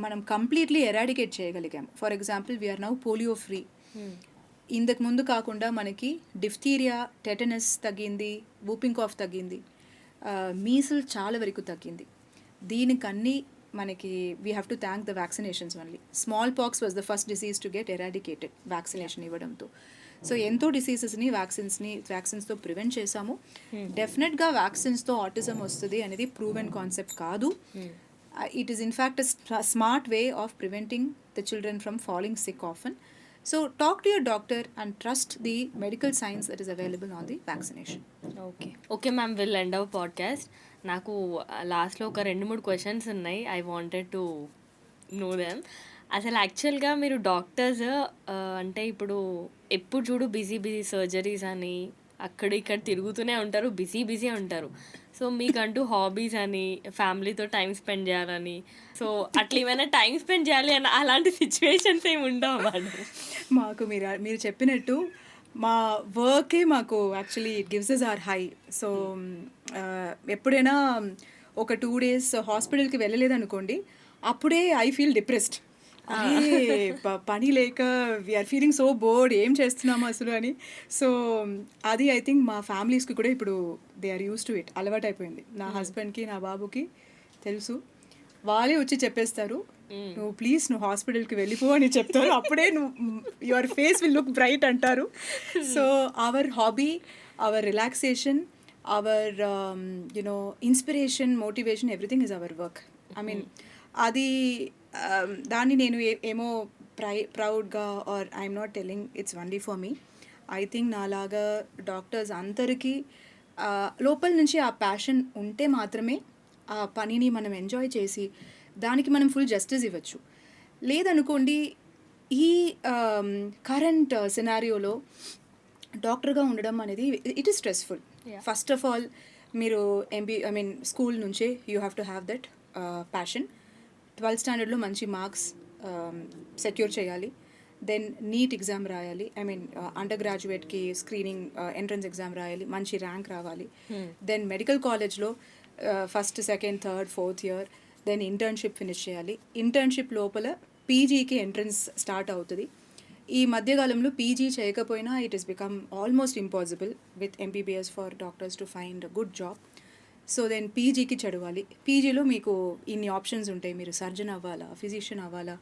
మనం కంప్లీట్లీ ఎరాడికేట్ చేయగలిగాం. For example we're now polio free. ఇంతకు ముందు కాకుండా మనకి డిఫ్టీరియా, టెటనస్ తగ్గింది, వూపింగ్ కాఫ్ తగ్గింది, మీసిల్ చాలా వరకు తగ్గింది. దీనికన్నీ మనకి we have to thank the vaccinations only. Smallpox was the first disease to get eradicated vaccination ఇవ్వడంతో. సో ఎంతో డిసీజెస్ని వ్యాక్సిన్స్తో ప్రివెంట్ చేశాము. డెఫినెట్గా వ్యాక్సిన్స్తో ఆటిజం వస్తుంది అనేది ప్రూవెన్ కాన్సెప్ట్ కాదు. It is in fact a smart way of preventing the children from falling sick often. So talk to your doctor and trust the medical science that is available on the vaccination. Okay ma'am, we'll end our podcast. నాకు లాస్ట్లో ఒక 2-3 questions ఉన్నాయి, I wanted to know them. అసలు యాక్చువల్గా మీరు doctors అంటే ఇప్పుడు ఎప్పుడు చూడు బిజీ సర్జరీస్ అని, అక్కడ ఇక్కడ తిరుగుతూనే ఉంటారు, బిజీ ఉంటారు. సో మీకంటూ హాబీస్ అని, ఫ్యామిలీతో టైం స్పెండ్ చేయాలని, సో అట్లా ఏమైనా టైం స్పెండ్ చేయాలి అని అలాంటి సిచ్యువేషన్స్ ఏమి ఉండవు మేడం? మాకు మీరు చెప్పినట్టు మా వర్కే మాకు actually it gives us or high. So ఎప్పుడైనా ఒక 2 days హాస్పిటల్కి వెళ్ళలేదనుకోండి, అప్పుడే ఐ ఫీల్ డిప్రెస్డ్. అరే పని లేక వీఆర్ ఫీలింగ్ సో బోర్డ్, ఏం చేస్తున్నాము అసలు అని. సో అది ఐ థింక్ మా ఫ్యామిలీస్కి కూడా ఇప్పుడు they are use to it, అలవాటు అయిపోయింది. నా హస్బెండ్కి నా బాబుకి తెలుసు, వాళ్ళే వచ్చి చెప్పేస్తారు, నువ్వు ప్లీజ్ నువ్వు హాస్పిటల్కి వెళ్ళిపో అని చెప్తారు. అప్పుడే నువ్వు your face will look bright అంటారు. So our hobby, our relaxation, our inspiration, motivation, everything is our work. I mean అది దాన్ని నేను ఏమో ప్రౌడ్గా or I'm not telling it's only for me. I think నాలాగా డాక్టర్స్ అందరికీ లోపల నుంచి ఆ ప్యాషన్ ఉంటే మాత్రమే ఆ పనిని మనం ఎంజాయ్ చేసి దానికి మనం ఫుల్ జస్టిస్ ఇవ్వచ్చు. లేదనుకోండి, ఈ కరెంట్ సినారియోలో డాక్టర్గా ఉండడం అనేది it is stressful. First of all మీరు స్కూల్ నుంచే you have to have that passion. 12th standardలో మంచి మార్క్స్ సెక్యూర్ చేయాలి. దెన్ నీట్ ఎగ్జామ్ రాయాలి. అండర్ గ్రాడ్యుయేట్కి స్క్రీనింగ్ ఎంట్రన్స్ ఎగ్జామ్ రాయాలి, మంచి ర్యాంక్ రావాలి. దెన్ మెడికల్ కాలేజ్లో first, second, third, fourth year. Then internship finish చేయాలి. ఇంటర్న్షిప్ లోపల పీజీకి ఎంట్రన్స్ స్టార్ట్ అవుతుంది. ఈ మధ్యకాలంలో పీజీ చేయకపోయినా it is become almost impossible with MBBS for doctors to find good job. So then పీజీకి చదవాలి. పీజీలో మీకు ఇన్ని ఆప్షన్స్ ఉంటాయి, మీరు సర్జన్ అవ్వాలా, ఫిజిషియన్ అవ్వాలా.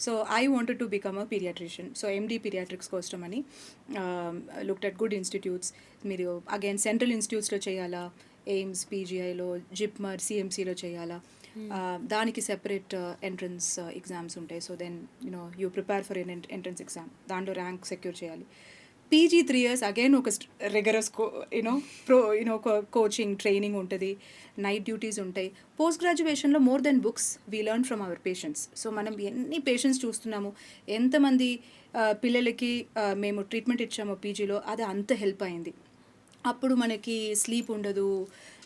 So I wanted to become a paediatrician. So MD paediatrics కోసం అని లుక్డ్ అట్ గుడ్ ఇన్స్టిట్యూట్స్. మీరు అగైన్ సెంట్రల్ ఇన్స్టిట్యూట్స్లో చేయాలా, ఎయిమ్స్, పీజీఐలో, జిప్మర్, సిఎంసీలో చేయాలా, దానికి సెపరేట్ ఎంట్రన్స్ ఎగ్జామ్స్ ఉంటాయి. So then you prepare for an entrance exam, దాంట్లో ర్యాంక్ సెక్యూర్ చేయాలి. పీజీ 3 years అగైన్ ఒక రిగరస్ కోచింగ్ ట్రైనింగ్ ఉంటుంది, నైట్ డ్యూటీస్ ఉంటాయి. పోస్ట్ గ్రాడ్యుయేషన్లో more than books we learn from our patients. So మనం ఎన్ని patients చూస్తున్నాము, ఎంతమంది పిల్లలకి మేము ట్రీట్మెంట్ ఇచ్చామో పీజీలో, అది అంత హెల్ప్ అయింది. అప్పుడు మనకి స్లీప్ ఉండదు,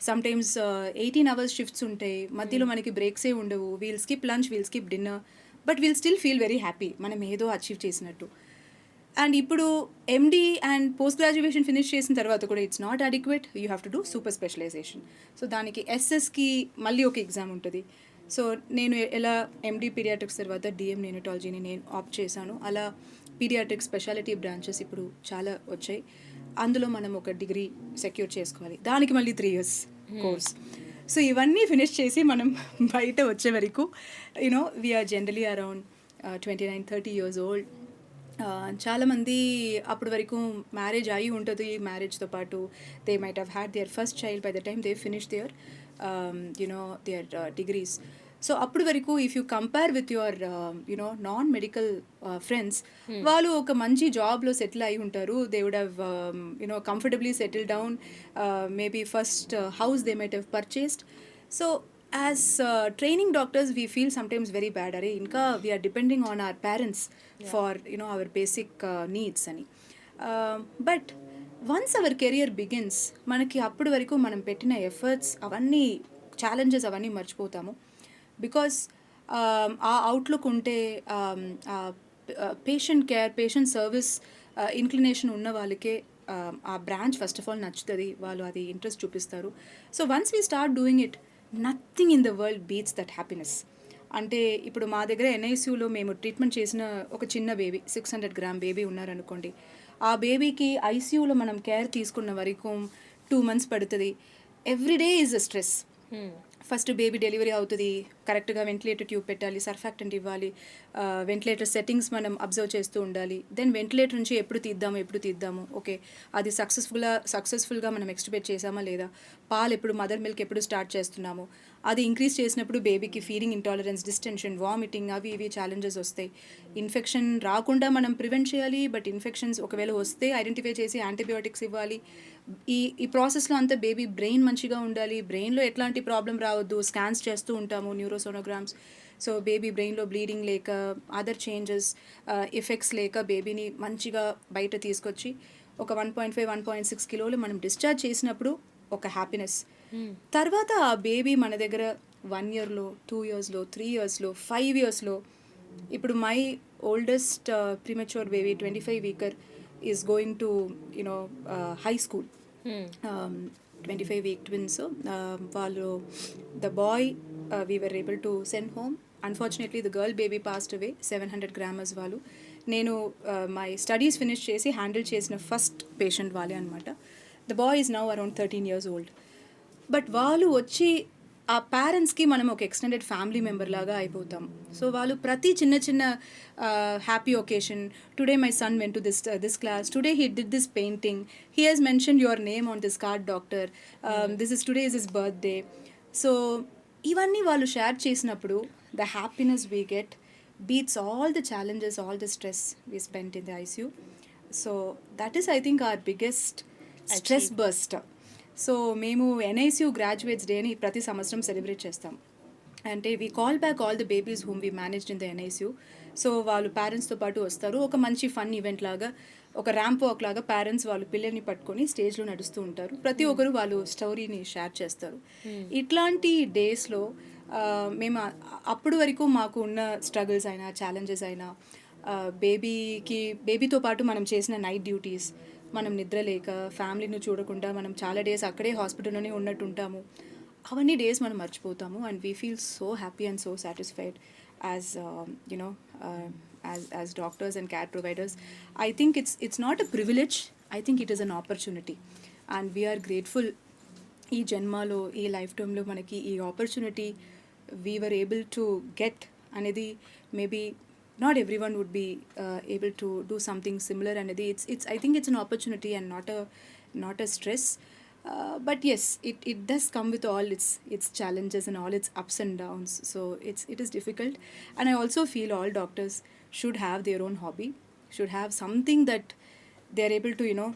సమ్టైమ్స్ 18 hours షిఫ్ట్స్ ఉంటాయి, మధ్యలో మనకి బ్రేక్సే ఉండవు. We'll skip lunch, we'll skip dinner, but we'll still feel very happy, మనం ఏదో అచీవ్ చేసినట్టు. అండ్ ఇప్పుడు MD and post graduation finish చేసిన తర్వాత కూడా it's not adequate, you have to do super specialisation. So దానికి ఎస్ఎస్కి మళ్ళీ ఒక ఎగ్జామ్ ఉంటుంది. సో నేను ఎలా ఎండి పీడియాట్రిక్స్ తర్వాత డిఎం నియోనాటాలజీని నేను ఆప్ట్ చేశాను, అలా పీడియాట్రిక్ స్పెషాలిటీ బ్రాంచెస్ ఇప్పుడు చాలా వచ్చాయి. అందులో మనం ఒక డిగ్రీ సెక్యూర్ చేసుకోవాలి, దానికి మళ్ళీ 3 years కోర్స్. సో ఇవన్నీ ఫినిష్ చేసి మనం బయట వచ్చే వరకు we are generally around 29-30 years old. చాలామంది అప్పటి వరకు మ్యారేజ్ అయి ఉంటుంది, మ్యారేజ్తో పాటు they might have had their first child by the time they finish their their degrees. So అప్పటి వరకు if you compare with your non medical friends, వాళ్ళు ఒక మంచి జాబ్లో సెటిల్ అయి ఉంటారు. They would have comfortably settle down, maybe first house they might have purchased. So as training doctors we feel sometimes very bad, are inka we are depending on our parents for our basic needs ani. But once our career begins, manaki appudu varaku manam pettina efforts avanni challenges avanni marchipotamu, because aa outlook unte patient care, patient service inclination unna vallake ఆ branch first of all నచ్చుతుంది, వాళ్ళు అది interest చూపిస్తారు. So once we start doing it, nothing in the world beats that happiness. అంటే ఇప్పుడు మా దగ్గర NICUలో మేము ట్రీట్మెంట్ చేసిన ఒక చిన్న బేబీ, 600 gram బేబీ ఉన్నారనుకోండి, ఆ బేబీకి ఐసీయూలో మనం కేర్ తీసుకున్న వరకు 2 months పడుతుంది. Everyday is a stress. First baby delivery అవుతుంది, కరెక్ట్గా వెంటిలేటర్ ట్యూబ్ పెట్టాలి, సర్ఫాక్టెంట్ ఇవ్వాలి, వెంటిలేటర్ సెట్టింగ్స్ మనం అబ్జర్వ్ చేస్తూ ఉండాలి. దెన్ వెంటిలేటర్ నుంచి ఎప్పుడు తీద్దాము, ఓకే అది సక్సెస్ఫుల్గా మనం ఎక్స్ట్రిబేట్ చేసామా లేదా, పాలు ఎప్పుడు, మదర్ మిల్క్ ఎప్పుడు స్టార్ట్ చేస్తున్నాము, అది ఇంక్రీజ్ చేసినప్పుడు బేబీకి ఫీడింగ్ ఇంటాలరెన్స్, డిస్టెన్షన్, వామిటింగ్, అవి ఇవి ఛాలెంజెస్ వస్తాయి. ఇన్ఫెక్షన్ రాకుండా మనం ప్రివెంట్ చేయాలి, బట్ ఇన్ఫెక్షన్స్ ఒకవేళ వస్తే ఐడెంటిఫై చేసి యాంటీబయాటిక్స్ ఇవ్వాలి. ఈ ప్రాసెస్లో అంతా బేబీ బ్రెయిన్ మంచిగా ఉండాలి, బ్రెయిన్లో ఎట్లాంటి ప్రాబ్లం రావద్దు, స్కాన్స్ చేస్తూ ఉంటాము, న్యూరోసోనోగ్రామ్స్. సో బేబీ బ్రెయిన్లో బ్లీడింగ్ లేక, అదర్ చేంజెస్, ఎఫెక్ట్స్ లేక బేబీని మంచిగా బయట తీసుకొచ్చి ఒక 1.5-1.6 కిలోలు మనం డిశ్చార్జ్ చేసినప్పుడు ఒక హ్యాపీనెస్. తర్వాత ఆ బేబీ మన దగ్గర 1 ఇయర్లో, 2 ఇయర్స్లో, 3 ఇయర్స్లో, 5 ఇయర్స్లో. ఇప్పుడు my oldest premature baby 25 weeker is going to high school. 25 week twins. వాళ్ళు the boy we were able to send home. Unfortunately the girl baby passed away. 700 grams వాళ్ళు. నేను మై స్టడీస్ ఫినిష్ చేసి హ్యాండిల్ చేసిన first patient వాళ్ళే అనమాట. The boy is now around 13 years old. But వాళ్ళు వచ్చి ఆ పేరెంట్స్కి మనం ఒక ఎక్స్టెండెడ్ ఫ్యామిలీ మెంబర్ లాగా అయిపోతాం. సో వాళ్ళు ప్రతి చిన్న చిన్న happy occasion, today my son went to this class, today he did this painting, he has mention your name on this card doctor, this is today is his birthday. So ఇవన్నీ వాళ్ళు share చేసినప్పుడు the happiness we get beats all the challenges, all the stress we spent in the ICU. So that is, I think, our biggest stress buster. So మేము NICU graduates డేని ప్రతి సంవత్సరం celebrate చేస్తాం. అంటే we call back all the babies whom we managed in the NICU. So వాళ్ళు పేరెంట్స్తో పాటు వస్తారు. ఒక మంచి ఫన్ ఈవెంట్ లాగా, ఒక ర్యాంప్ వాక్ లాగా పేరెంట్స్ వాళ్ళు పిల్లల్ని పట్టుకొని స్టేజ్లో నడుస్తూ ఉంటారు. ప్రతి ఒక్కరు వాళ్ళు స్టోరీని షేర్ చేస్తారు. ఇట్లాంటి డేస్లో మేము అప్పటి వరకు మాకు ఉన్న స్ట్రగుల్స్ అయినా, ఛాలెంజెస్ అయినా, బేబీతో పాటు మనం చేసిన నైట్ డ్యూటీస్, మనం నిద్రలేక ఫ్యామిలీని చూడకుండా మనం చాలా డేస్ అక్కడే హాస్పిటల్లోనే ఉన్నట్టు ఉంటాము. అవన్నీ డేస్ మనం మర్చిపోతాము. And we feel so happy and so satisfied as as doctors and care providers. I think it's not a privilege, I think it is an opportunity. And we're grateful. ఈ జన్మలో, ఈ లైఫ్ టైంలో మనకి ఈ opportunity we were able to get అనేది maybe not everyone would be able to do something similar అనేది it's I think it's an opportunity and not a stress. But yes, it does come with all its challenges and all its ups and downs. So it is difficult. And I also feel all doctors should have their own hobby, should have something that they are able to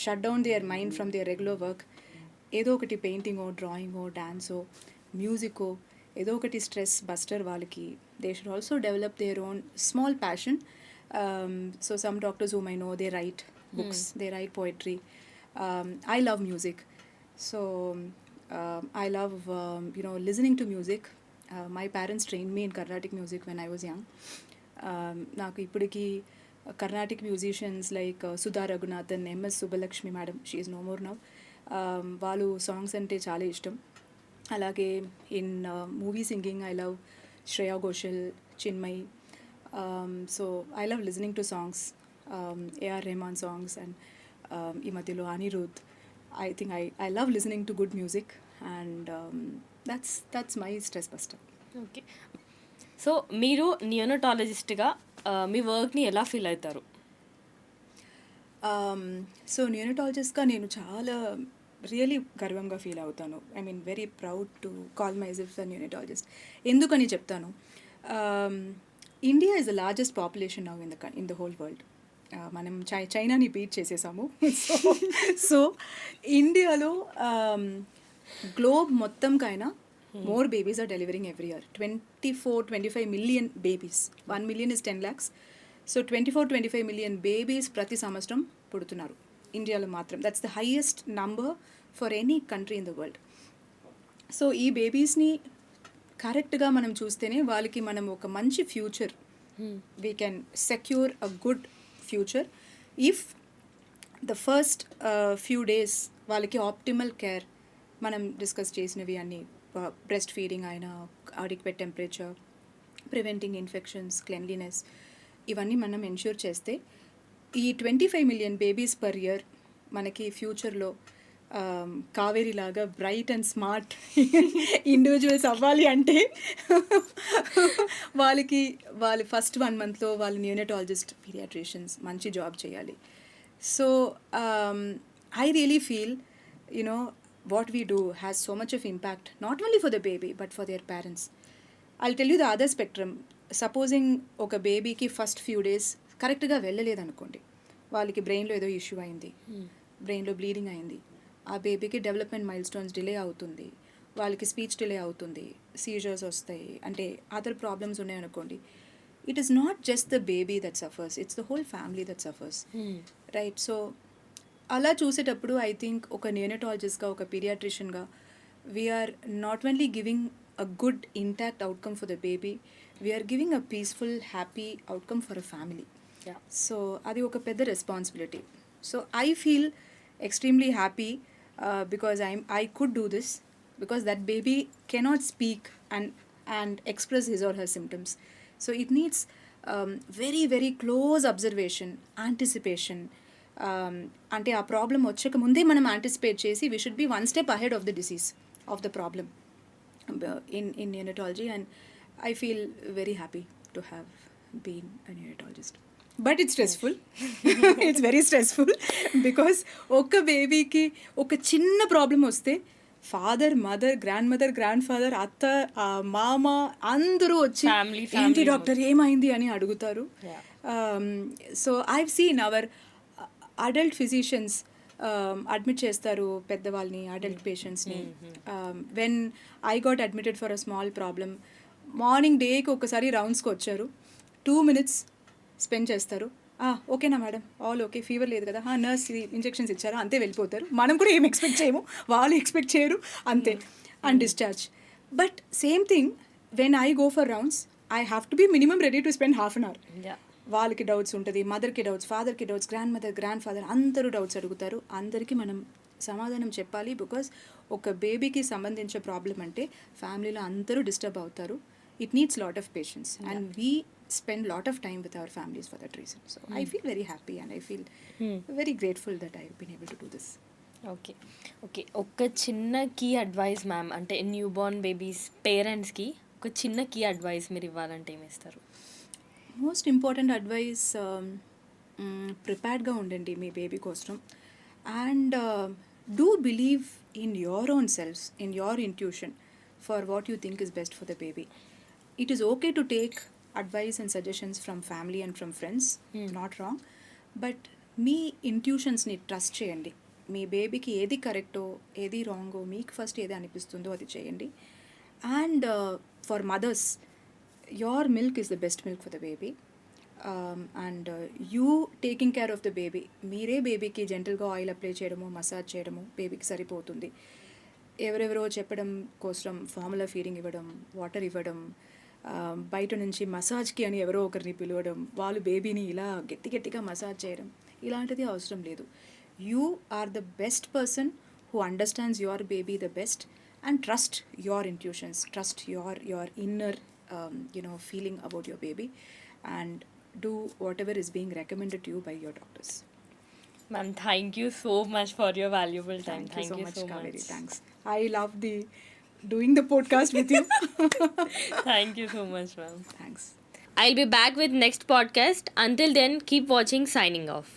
shut down their mind from their regular work. ఏదో ఒకటి పెయింటింగో, డ్రాయింగో, డాన్సో, మ్యూజికో, ఏదో ఒకటి stress buster వాళ్ళకి. They should also develop their own small passion. So some doctors whom I know, they write books, they right poetry. I love music. So I love listening to music. My parents trained me in Carnatic music when I was young. నాకు ఇప్పటికీ Carnatic musicians like Sudha Raghunathan, MS Subbulakshmi madam, she is no more now. వాళ్ళు songs అంటే చాలా ఇష్టం. అలాగే in movie singing I love Shreya Ghoshal, Chinmay. So I love listening to songs, AR Rahman songs, and ఈ మధ్యలో Anirudh. I think I love listening to good music, and that's my stress buster. Okay. So మీరు నియోనటాలజిస్ట్గా మీ వర్క్ని ఎలా ఫీల్ అవుతారు? సో నియోనటాలజిస్ట్గా నేను చాలా really గర్వంగా ఫీల్ అవుతాను. I mean very proud to call myself a neonatologist. ఎందుకని చెప్తాను, India is the largest population now in the whole world. మనం చైనాని బీట్ చేసేసాము. సో ఇండియాలో గ్లోబ్ మొత్తంకైనా more babies are delivering every year. 24-25 million babies. 1 million is 10 lakhs. So 24-25 million babies ప్రతి సంవత్సరం పుడుతున్నారు ఇండియాలో మాత్రం. That's the highest number for any country in the world. So ఈ బేబీస్ని కరెక్ట్గా మనం చూస్తేనే వాళ్ళకి మనం ఒక మంచి future, we can secure a good future if the first few days వాళ్ళకి ఆప్టిమల్ కేర్ మనం డిస్కస్ చేసినవి అన్నీ, బ్రెస్ట్ ఫీడింగ్ అయినా, adequate temperature, preventing infections, cleanliness, ఇవన్నీ మనం ఎన్ష్యూర్ చేస్తే ఈ 25 million బేబీస్ పర్ ఇయర్ మనకి ఫ్యూచర్లో కావేరి లాగా బ్రైట్ అండ్ స్మార్ట్ ఇండివిజువల్స్ అవ్వాలి అంటే వాళ్ళు ఫస్ట్ 1 monthలో వాళ్ళు నియోనటాలజిస్ట్, పీడియాట్రిషియన్స్ మంచి జాబ్ చేయాలి. So I really feel what we do has so much of impact, not only for the baby but for their parents. I'll tell you the other spectrum. Supposing ఒక బేబీకి first few days కరెక్ట్గా వెళ్ళలేదనుకోండి, వాళ్ళకి బ్రెయిన్లో ఏదో issue అయింది, బ్రెయిన్లో bleeding అయింది, ఆ బేబీకి డెవలప్మెంట్ మైల్ స్టోన్స్ డిలే అవుతుంది, వాళ్ళకి స్పీచ్ డిలే అవుతుంది, సీజర్స్ వస్తాయి, అంటే అదర్ ప్రాబ్లమ్స్ ఉన్నాయనుకోండి, it is not just the baby that suffers, it's the whole family that suffers, right? So అలా చూసేటప్పుడు ఐ థింక్ ఒక నియోనటాలజిస్ట్గా ఒక పీడియాట్రిషియన్గా we're not only giving a good intact outcome for the baby, we're giving a peaceful happy outcome for a family. So అది ఒక పెద్ద responsibility. So I feel extremely happy because I could do this, because that baby cannot speak and express his or her symptoms. So it needs very very close observation, anticipation. అంటే ఆ problem వచ్చక ముందే మనం anticipate చేసి we should be one step ahead of the disease, of the problem in neonatology, and I feel very happy to have been a neonatologist. But it's stressful, it's very stressful because ఒక బేబీకి ఒక చిన్న problem వస్తే father, mother, grandmother, grandfather, అత్త, మామ అందరూ వచ్చి ఏంటి డాక్టర్ ఏమైంది అని అడుగుతారు. So I've seen our adult physicians admit చేస్తారు పెద్దవాళ్ళని, అడల్ట్ పేషెంట్స్ని. When I got admitted for a small problem, morning డేకి ఒకసారి రౌండ్స్కి వచ్చారు, 2 minutes స్పెండ్ చేస్తారు. ఓకేనా మేడం, ఆల్ ఓకే, ఫీవర్ లేదు కదా, నర్స్ ఇంజెక్షన్స్ ఇచ్చారా, అంతే వెళ్ళిపోతారు. మనం కూడా ఏం ఎక్స్పెక్ట్ చేయము, వాళ్ళు ఎక్స్పెక్ట్ చేయరు, అంతే, and discharge. But same thing when I go for rounds, I have to be minimum ready to spend half an hour. వాళ్ళకి డౌట్స్ ఉంటుంది, మదర్కి డౌట్స్, ఫాదర్కి doubts, grandmother, grandfather అందరూ డౌట్స్ అడుగుతారు. అందరికీ మనం సమాధానం చెప్పాలి. బికాస్ ఒక బేబీకి సంబంధించిన ప్రాబ్లం అంటే ఫ్యామిలీలో అందరూ డిస్టర్బ్ అవుతారు. It needs lot of patience, and we spend lot of time with our families for that reason. So I feel very happy and I feel very grateful that I've been able to do this. Okay ఒక చిన్న key advice ma'am, అంటే new Born babies పేరెంట్స్కి ఒక చిన్న key advice మీరు ఇవ్వాలంటే ఏమి ఇస్తారు? మోస్ట్ ఇంపార్టెంట్ అడ్వైస్, ప్రిపేర్డ్గా ఉండండి మీ బేబీ కోసం, and do believe in your own selfs, in your intuition for what you think is best for the baby. It is okay to take advice and suggestions from family and from friends, not wrong, but మీ ఇంట్యూషన్స్ని trust చేయండి. మీ బేబీకి ఏది కరెక్టో ఏది రాంగో మీకు first ఏది అనిపిస్తుందో అది చేయండి. And for mothers, your milk is the best milk for the baby, and you taking care of the baby. మీరే బేబీకి జెంటల్గా ఆయిల్ అప్లై చేయడము, మసాజ్ చేయడము బేబీకి సరిపోతుంది. ఎవరెవరో చెప్పడం కోసం ఫార్ములా ఫీడింగ్ ఇవ్వడం, వాటర్ ఇవ్వడం, బయట నుంచి మసాజ్కి అని ఎవరో ఒకరిని పిలవడం, వాళ్ళు బేబీని ఇలా గట్టిగా మసాజ్ చేయడం, ఇలాంటిది అవసరం లేదు. You are the best person who understands your baby the best, and trust your intuitions, trust your inner feeling about your baby, and do whatever is being recommended to you by your doctors. Ma'am, thank you so much for your valuable time. Thank you so much, Kaveri. Thanks. I love doing the podcast with you. Thank you so much, ma'am. Thanks. I'll be back with next podcast. Until then, keep watching. Signing off.